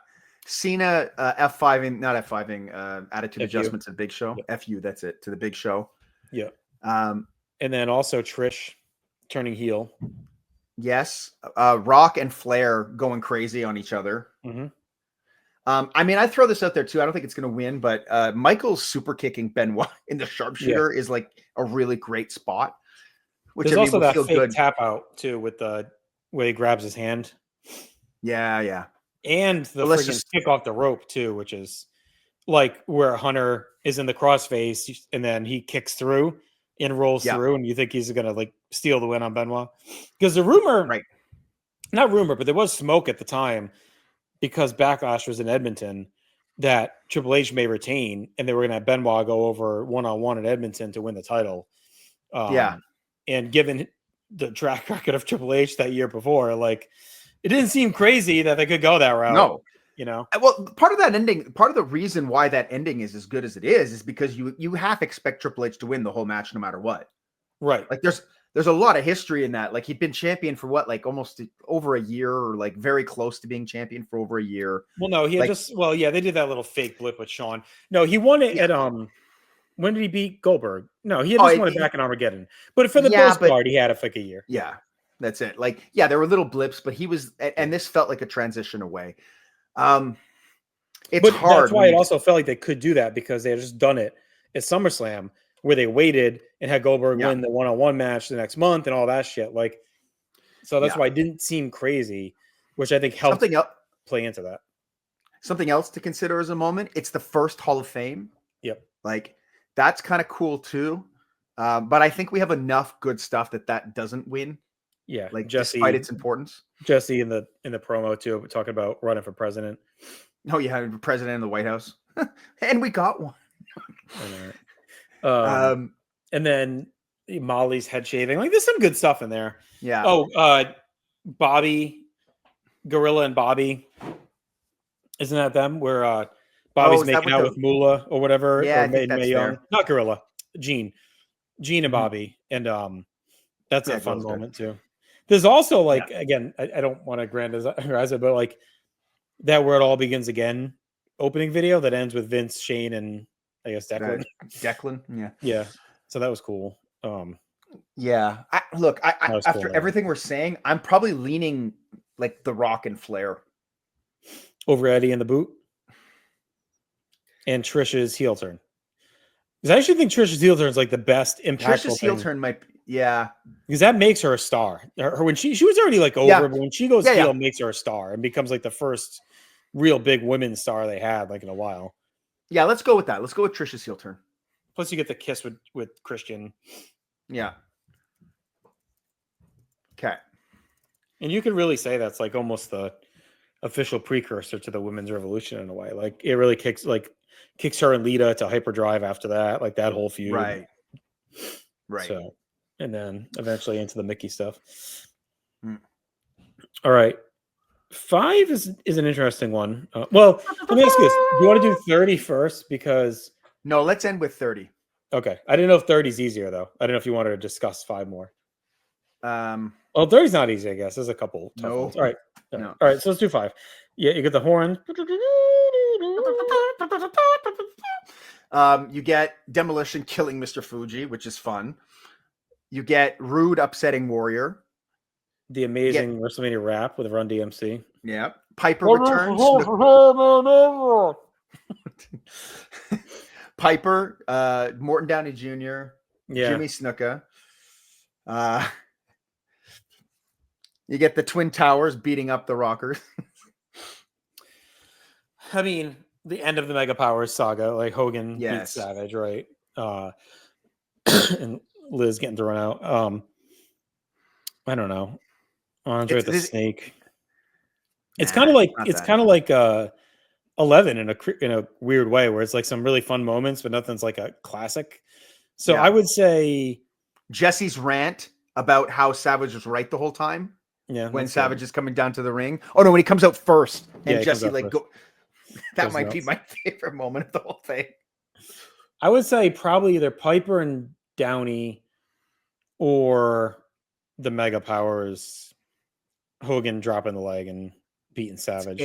D: Cena F5ing, not F5ing, attitude
C: FU.
D: adjustments at Big Show.
C: Yep.
D: FU, that's it, to the Big Show.
C: Yeah.
D: Um,
C: And then also Trish turning heel.
D: yes. Rock and Flair going crazy on each other.
C: Mhm.
D: I mean, I throw this out there too. I don't think it's going to win, but Michael's super kicking Benoit in the sharpshooter is like a really great spot. Which
C: There's
D: I mean,
C: also
D: will
C: that
D: feel
C: fake
D: good.
C: tap out too with the where he grabs his hand.
D: Yeah.
C: And the
D: But let's
C: friggin'
D: just-
C: kick off the rope too, which is like where Hunter is in the crossface and then he kicks through and rolls through, and you think he's gonna like steal the win on Benoit. Because the rumor,
D: Right.
C: not rumor, but there was smoke at the time because Backlash was in Edmonton that Triple H may retain, and they were gonna have Benoit go over one-on-one at Edmonton to win the title. And given the track record of Triple H that year before, like it didn't seem crazy that they could go that route.
D: No.
C: You know,
D: Well, part of that ending, part of the reason why that ending is as good as it is because you half expect Triple H to win the whole match no matter what.
C: right?
D: Like there's a lot of history in that. Like he'd been champion for what, like almost over a year, or like very close to being champion for over a year.
C: Well, no, he had they did that little fake blip with Sean. No, he won it at when did he beat Goldberg? No, he had just won it back in Armageddon. But for the most part, he had it for like a year.
D: Yeah, that's it. Like, yeah, there were little blips, but he was, and this felt like a transition away. It's hard.
C: That's why it also felt like they could do that because they had just done it at SummerSlam where they waited and had Goldberg win the one-on-one match the next month and all that shit. Like, so that's why it didn't seem crazy, which I think helped play into that.
D: Something else to consider as a moment. It's the first Hall of Fame.
C: Yep.
D: Like that's kind of cool too. But I think we have enough good stuff that doesn't win.
C: Yeah.
D: Like
C: Jesse,
D: despite its importance.
C: Jesse in the promo too, talking about running for president.
D: Oh, yeah, president of the White House. And we got one.
C: And then Molly's head shaving. Like there's some good stuff in there.
D: Yeah.
C: Oh, Bobby, Gorilla and Bobby. Isn't that them? Where Bobby's making out with Moolah or whatever.
D: Yeah,
C: or Mae Young. Not Gorilla. Gene and Bobby. And that's a fun moment too. There's also like, again, I don't want to grandize it, but like that Where It All Begins Again opening video that ends with Vince, Shane, and I guess Declan.
D: Declan, yeah.
C: Yeah. So that was cool.
D: Yeah. After everything we're saying, I'm probably leaning like The Rock and Flair.
C: Over Eddie in the boot. And Trish's heel turn. Because I actually think Trish's heel turn is like the best impactful
D: Trish's heel turn might,
C: because that makes her a star. Her when she was already like over, but when she goes heel, it makes her a star and becomes like the first real big women's star they had like in a while.
D: Yeah, let's go with that. Let's go with Trish's heel turn.
C: Plus, you get the kiss with Christian.
D: Yeah. Okay.
C: And you could really say that's like almost the official precursor to the women's revolution in a way. Like it really kicks her and Lita to hyperdrive after that, like that whole feud.
D: Right.
C: So, and then eventually into the Mickey stuff. All right. 5 is an interesting one. Well, let me ask you this. Do you want to do 30 first? Because
D: no, let's end with 30.
C: Okay. I didn't know if 30 is easier though. I don't know if you wanted to discuss 5 more.
D: Well,
C: 30 is not easy, I guess. There's a couple tough ones. All right.
D: No.
C: All right, so let's do 5. Yeah, you get the horn.
D: You get Demolition killing Mr. Fuji, which is fun. You get Rude upsetting Warrior.
C: The amazing WrestleMania rap with Run DMC.
D: Yeah. Piper returns. Piper, Morton Downey Jr., Jimmy Snuka. You get the Twin Towers beating up the Rockers.
C: I mean, the end of the Mega Powers saga, like Hogan beats Savage, right? And Liz getting thrown out. I don't know. Andre the
D: It's
C: Snake. It's
D: nah, not
C: it's
D: that.
C: kind of like 11 in a weird way, where it's like some really fun moments, but nothing's like a classic. So
D: Yeah.
C: I would say,
D: Jesse's rant about how Savage was right the whole time
C: yeah,
D: when
C: that's
D: Savage
C: good.
D: is coming down to the ring. Oh no, when he comes out first
C: Yeah,
D: and
C: he comes
D: Jesse
C: out
D: like
C: first.
D: go. That
C: Goes
D: might be
C: nuts.
D: my favorite moment of the whole thing.
C: I would say probably either Piper and Downey or the Mega Powers, Hogan dropping the leg and beating Savage.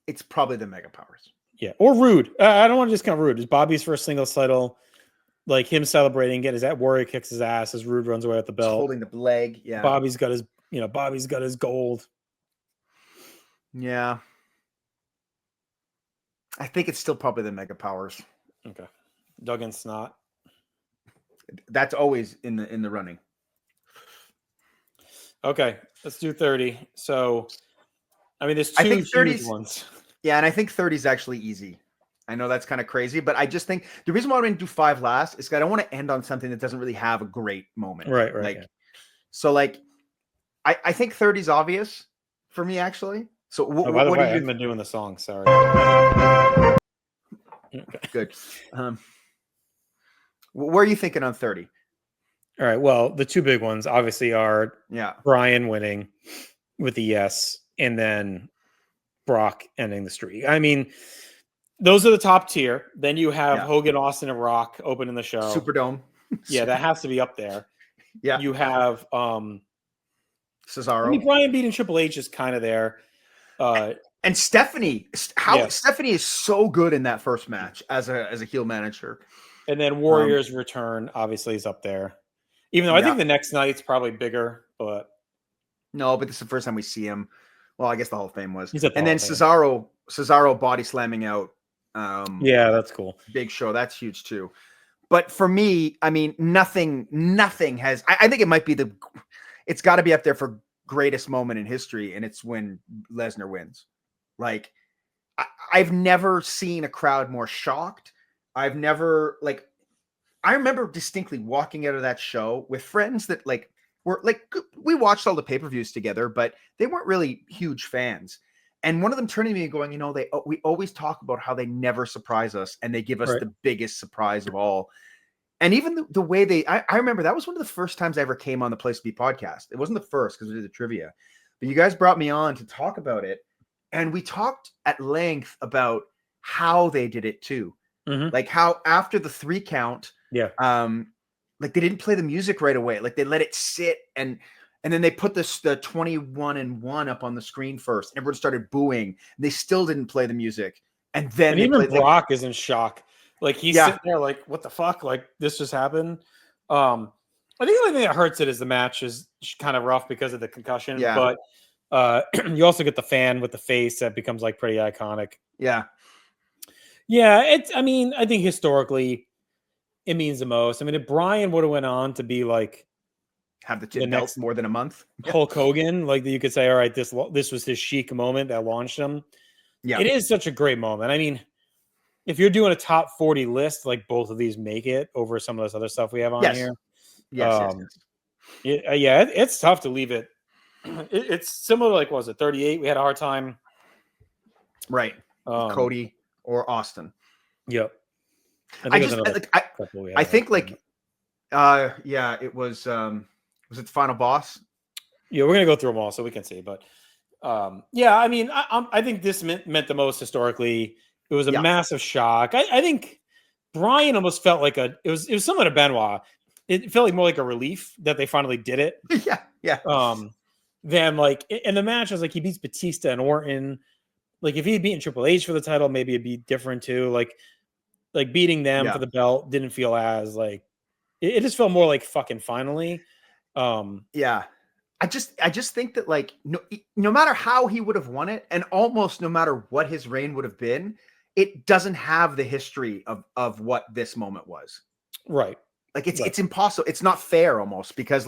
D: It's probably the Mega Powers.
C: Yeah, or Rude. I don't want to discount Rude. It's Bobby's first singles title, like him celebrating, get his Warrior kicks his ass as Rude runs away with the
D: Just
C: belt.
D: holding the leg. Yeah.
C: Bobby's got his gold.
D: Yeah. I think it's still probably the Mega Powers.
C: Okay, Duggan Snot.
D: That's always in the running.
C: Okay, let's do 30. So, I mean, there's
D: I
C: two
D: think
C: huge
D: 30's
C: ones.
D: Yeah, and I think 30 is actually easy. I know that's kind of crazy, but I just think the reason why I'm going to do 5 last is because I don't want to end on something that doesn't really have a great moment.
C: Right.
D: Like,
C: Yeah.
D: so like, I think 30 is obvious for me actually. So
C: Oh, by the
D: what
C: way,
D: do
C: I
D: you?
C: haven't been doing the song. Sorry. Okay.
D: Good. Where are you thinking on 30?
C: All right. Well, the two big ones obviously are
D: Yeah.
C: Brian winning with the yes, and then Brock ending the streak. I mean, those are the top tier. Then you have
D: Yeah.
C: Hogan, Austin, and Rock opening the show.
D: Superdome.
C: Yeah, that has to be up there.
D: Yeah.
C: You have
D: Cesaro.
C: I mean, Brian beating Triple H is kind of there.
D: And Stephanie.
C: Yes.
D: Stephanie is so good in that first match as a heel manager.
C: And then Warriors return obviously is up there. Even though I think the next night's probably bigger, but
D: no, but this is the first time we see him. Well, I guess the Hall of Fame was.
C: He's at the
D: And
C: Hall
D: then
C: of Fame.
D: Cesaro body slamming out.
C: Yeah, that's cool.
D: Big Show. That's huge too. But for me, I mean, nothing has. I think it might be it's got to be up there for greatest moment in history, and it's when Lesnar wins. Like, I've never seen a crowd more shocked. I've never I remember distinctly walking out of that show with friends that were we watched all the pay-per-views together, but they weren't really huge fans. And one of them turning to me and going, we always talk about how they never surprise us and they give us
C: Right.
D: the biggest surprise of all. And even the way I remember that was one of the first times I ever came on the Place to Be podcast. It wasn't the first because we did the trivia, but you guys brought me on to talk about it. And we talked at length about how they did it too.
C: Mhm.
D: Like how after the 3 count,
C: Yeah.
D: like they didn't play the music right away. Like they let it sit and then they put the 21-1 up on the screen first. Everyone started booing. They still didn't play the music. And then
C: And
D: they
C: even
D: played
C: Brock is in shock. Like he's sitting there like, what the fuck? Like this just happened. I think the only thing that hurts it is the match is kind of rough because of the concussion.
D: Yeah.
C: But you also get the fan with the face that becomes like pretty iconic.
D: Yeah.
C: Yeah, I mean, I think historically it means the most. I mean, if Brian would have went on to be like
D: Have the
C: The
D: belt
C: next-
D: more than a month.
C: Hulk Hogan, like you could say, all right, this was his chic moment that launched him.
D: Yeah.
C: It is such a great moment. I mean, if you're doing a top 40 list, like both of these make it over some of this other stuff we have on
D: Yes.
C: here.
D: Yes.
C: Yeah, it's tough to leave it. It's similar to like, what was it 38? We had a hard time.
D: Right. Cody or Austin.
C: Yep.
D: I just I think it was it the Final Boss?
C: Yeah, we're gonna go through them all so we can see. But yeah, I mean, I think this meant the most historically. It was a massive shock. I think Brian almost felt like it was similar to Benoit. It felt like more like a relief that they finally did it.
D: Yeah.
C: Then like in the match, I was like he beats Batista and Orton. Like if he had beaten Triple H for the title, maybe it'd be different too. Like beating them for the belt didn't feel as like it just felt more like fucking finally.
D: Yeah. I just think that like no matter how he would have won it, and almost no matter what his reign would have been, it doesn't have the history of what this moment was.
C: Right.
D: Like it's impossible. It's not fair almost because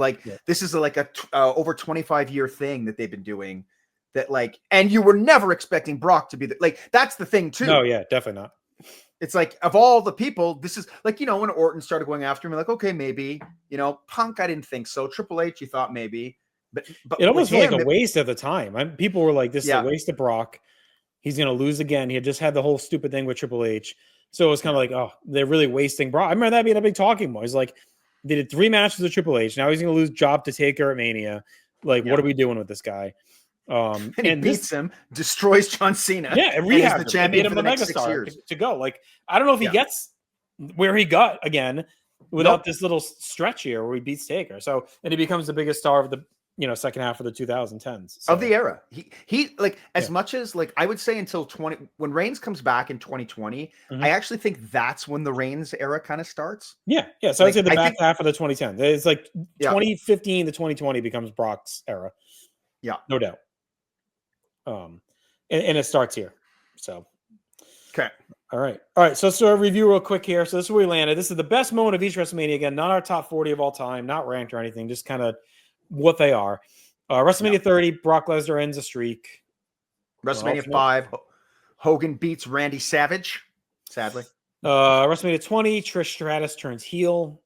D: this is like a over 25-year thing that they've been doing that and you were never expecting Brock to be that's the thing too.
C: No, yeah, definitely not.
D: It's like of all the people, this is when Orton started going after him, like, okay, maybe, Punk, I didn't think so. Triple H, you thought maybe. But
C: It
D: with
C: almost felt like
D: him,
C: a waste at the time. People were like, "This is a
D: Yeah.
C: waste of Brock. He's going to lose again." He had just had the whole stupid thing with Triple H, so it was kind of like, "Oh, they're really wasting Brock." I remember that being a big talking point. It's like they did 3 matches with Triple H. Now he's going to lose job to Taker at Mania. Like,
D: Yeah.
C: what are we doing with this guy?
D: and he
C: And
D: beats him, destroys John Cena.
C: yeah, and
D: and is
C: rehabs
D: the
C: him.
D: champion
C: It
D: for
C: made
D: the
C: him a
D: next 6
C: megastar
D: years.
C: to go. Like, I don't know if he
D: Yeah.
C: gets where he got again without
D: Nope.
C: this little stretch here where he beats Taker. So, and he becomes the biggest star of the second half of the 2010s. So,
D: Of the era. He like as
C: Yeah.
D: much as like I would say until 20 when Reigns comes back in 2020,
C: Mhm.
D: I actually think that's when the Reigns era kind of starts.
C: yeah. So I'd say the
D: I
C: back
D: think-
C: half of the 2010s. It's like
D: Yeah.
C: 2015 to 2020 becomes Brock's era.
D: Yeah.
C: No doubt. And it starts here. So,
D: Okay.
C: all right. So let's do a review real quick here. So this is where we landed. This is the best moment of each WrestleMania. Again, not our top 40 of all time, not ranked or anything, just kind of what they are. WrestleMania 30, Brock Lesnar ends a streak.
D: WrestleMania
C: Ultimate.
D: 5, Hogan beats Randy Savage, sadly.
C: WrestleMania 20, Trish Stratus turns heel.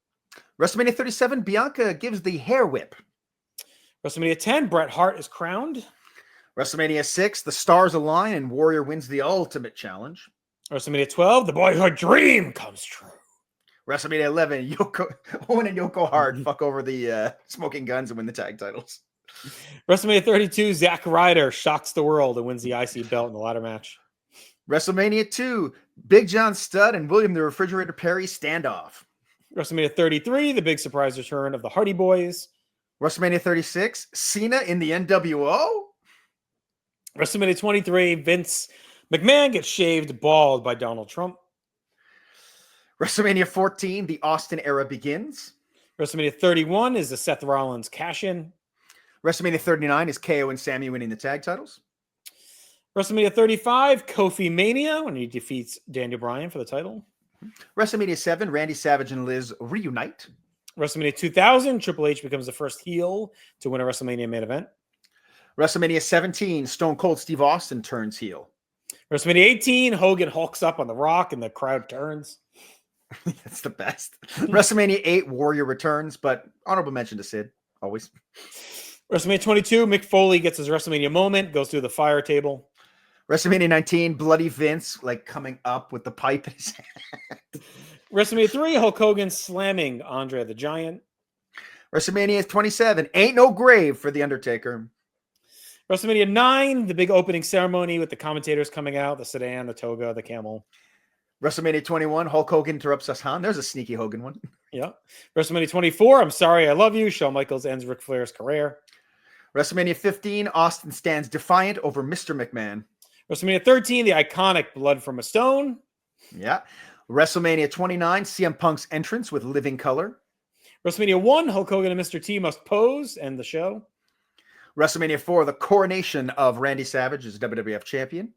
D: WrestleMania 37, Bianca gives the hair whip.
C: WrestleMania 10, Bret Hart is crowned.
D: WrestleMania 6, the stars align and Warrior wins the Ultimate Challenge.
C: WrestleMania 12, the boyhood dream comes true.
D: WrestleMania 11, Owen and Yoko Hart fuck over the Smoking Guns and win the tag titles.
C: WrestleMania 32, Zack Ryder shocks the world and wins the IC belt in the ladder match.
D: WrestleMania 2, Big John Studd and William the Refrigerator Perry standoff.
C: WrestleMania 33, the big surprise return of the Hardy Boys.
D: WrestleMania 36, Cena in the NWO.
C: WrestleMania 23, Vince McMahon gets shaved bald by Donald Trump.
D: WrestleMania 14, the Austin era begins.
C: WrestleMania 31 is the Seth Rollins cash-in.
D: WrestleMania 39 is KO and Sammy winning the tag titles.
C: WrestleMania 35, Kofi Mania, when he defeats Daniel Bryan for the title.
D: WrestleMania 7, Randy Savage and Liz reunite.
C: WrestleMania 2000, Triple H becomes the first heel to win a WrestleMania main event.
D: WrestleMania 17, Stone Cold Steve Austin turns heel.
C: WrestleMania 18, Hogan hulks up on The Rock and the crowd turns.
D: That's the best. WrestleMania 8, Warrior returns, but honorable mention to Sid, always.
C: WrestleMania 22, Mick Foley gets his WrestleMania moment, goes through the fire table.
D: WrestleMania 19, Bloody Vince, like coming up with the pipe in his hand.
C: WrestleMania 3, Hulk Hogan slamming Andre the Giant.
D: WrestleMania 27, Ain't No Grave for The Undertaker.
C: WrestleMania 9, the big opening ceremony with the commentators coming out, the sedan, the toga, the camel.
D: WrestleMania 21, Hulk Hogan interrupts Hassan. There's a sneaky Hogan one.
C: Yeah. WrestleMania 24, I'm sorry, I love you. Shawn Michaels ends Ric Flair's career.
D: WrestleMania 15, Austin stands defiant over Mr. McMahon.
C: WrestleMania 13, the iconic Blood from a Stone.
D: Yeah. WrestleMania 29, CM Punk's entrance with living color.
C: WrestleMania 1, Hulk Hogan and Mr. T must pose, end the show.
D: WrestleMania 4, the coronation of Randy Savage as WWF champion.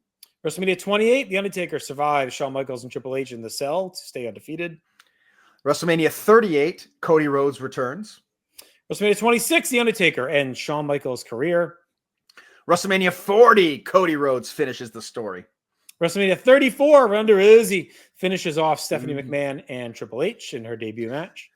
C: WrestleMania 28, The Undertaker survives Shawn Michaels and Triple H in the cell to stay undefeated.
D: WrestleMania 38, Cody Rhodes returns.
C: WrestleMania 26, The Undertaker ends Shawn Michaels' career.
D: WrestleMania 40, Cody Rhodes finishes the story.
C: WrestleMania 34, Ronda Rousey finishes off Stephanie McMahon and Triple H in her debut match.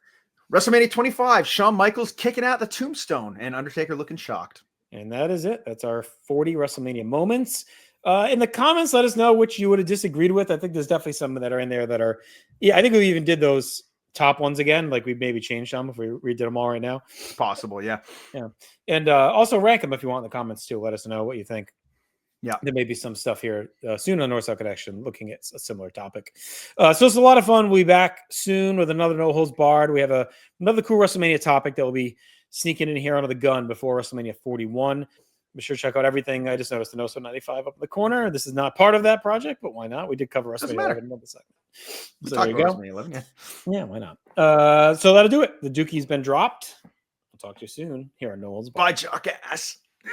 D: WrestleMania 25, Shawn Michaels kicking out the tombstone and Undertaker looking shocked.
C: And that is it. That's our 40 WrestleMania moments. In the comments, let us know which you would have disagreed with. I think there's definitely some that are in there that are, yeah, I think we even did those top ones again. Like we maybe changed them if we redid them all right now.
D: Possible, yeah.
C: Yeah. And also rank them if you want in the comments too. Let us know what you think.
D: Yeah.
C: There may be some stuff here soon on North South Connection looking at a similar topic. So it's a lot of fun. We'll be back soon with another No Holds Barred. We have another cool WrestleMania topic that will be sneaking in here under the gun before WrestleMania 41. Be sure to check out everything. I just noticed the NoSo 95 up in the corner. This is not part of that project, but why not? We did cover WrestleMania 11 in the second. So there you go.
D: 11, yeah.
C: Yeah, why not? So that'll do it. The Dookie's been dropped. I'll talk to you soon here on No Holds Barred.
D: Bye, jackass. Yeah.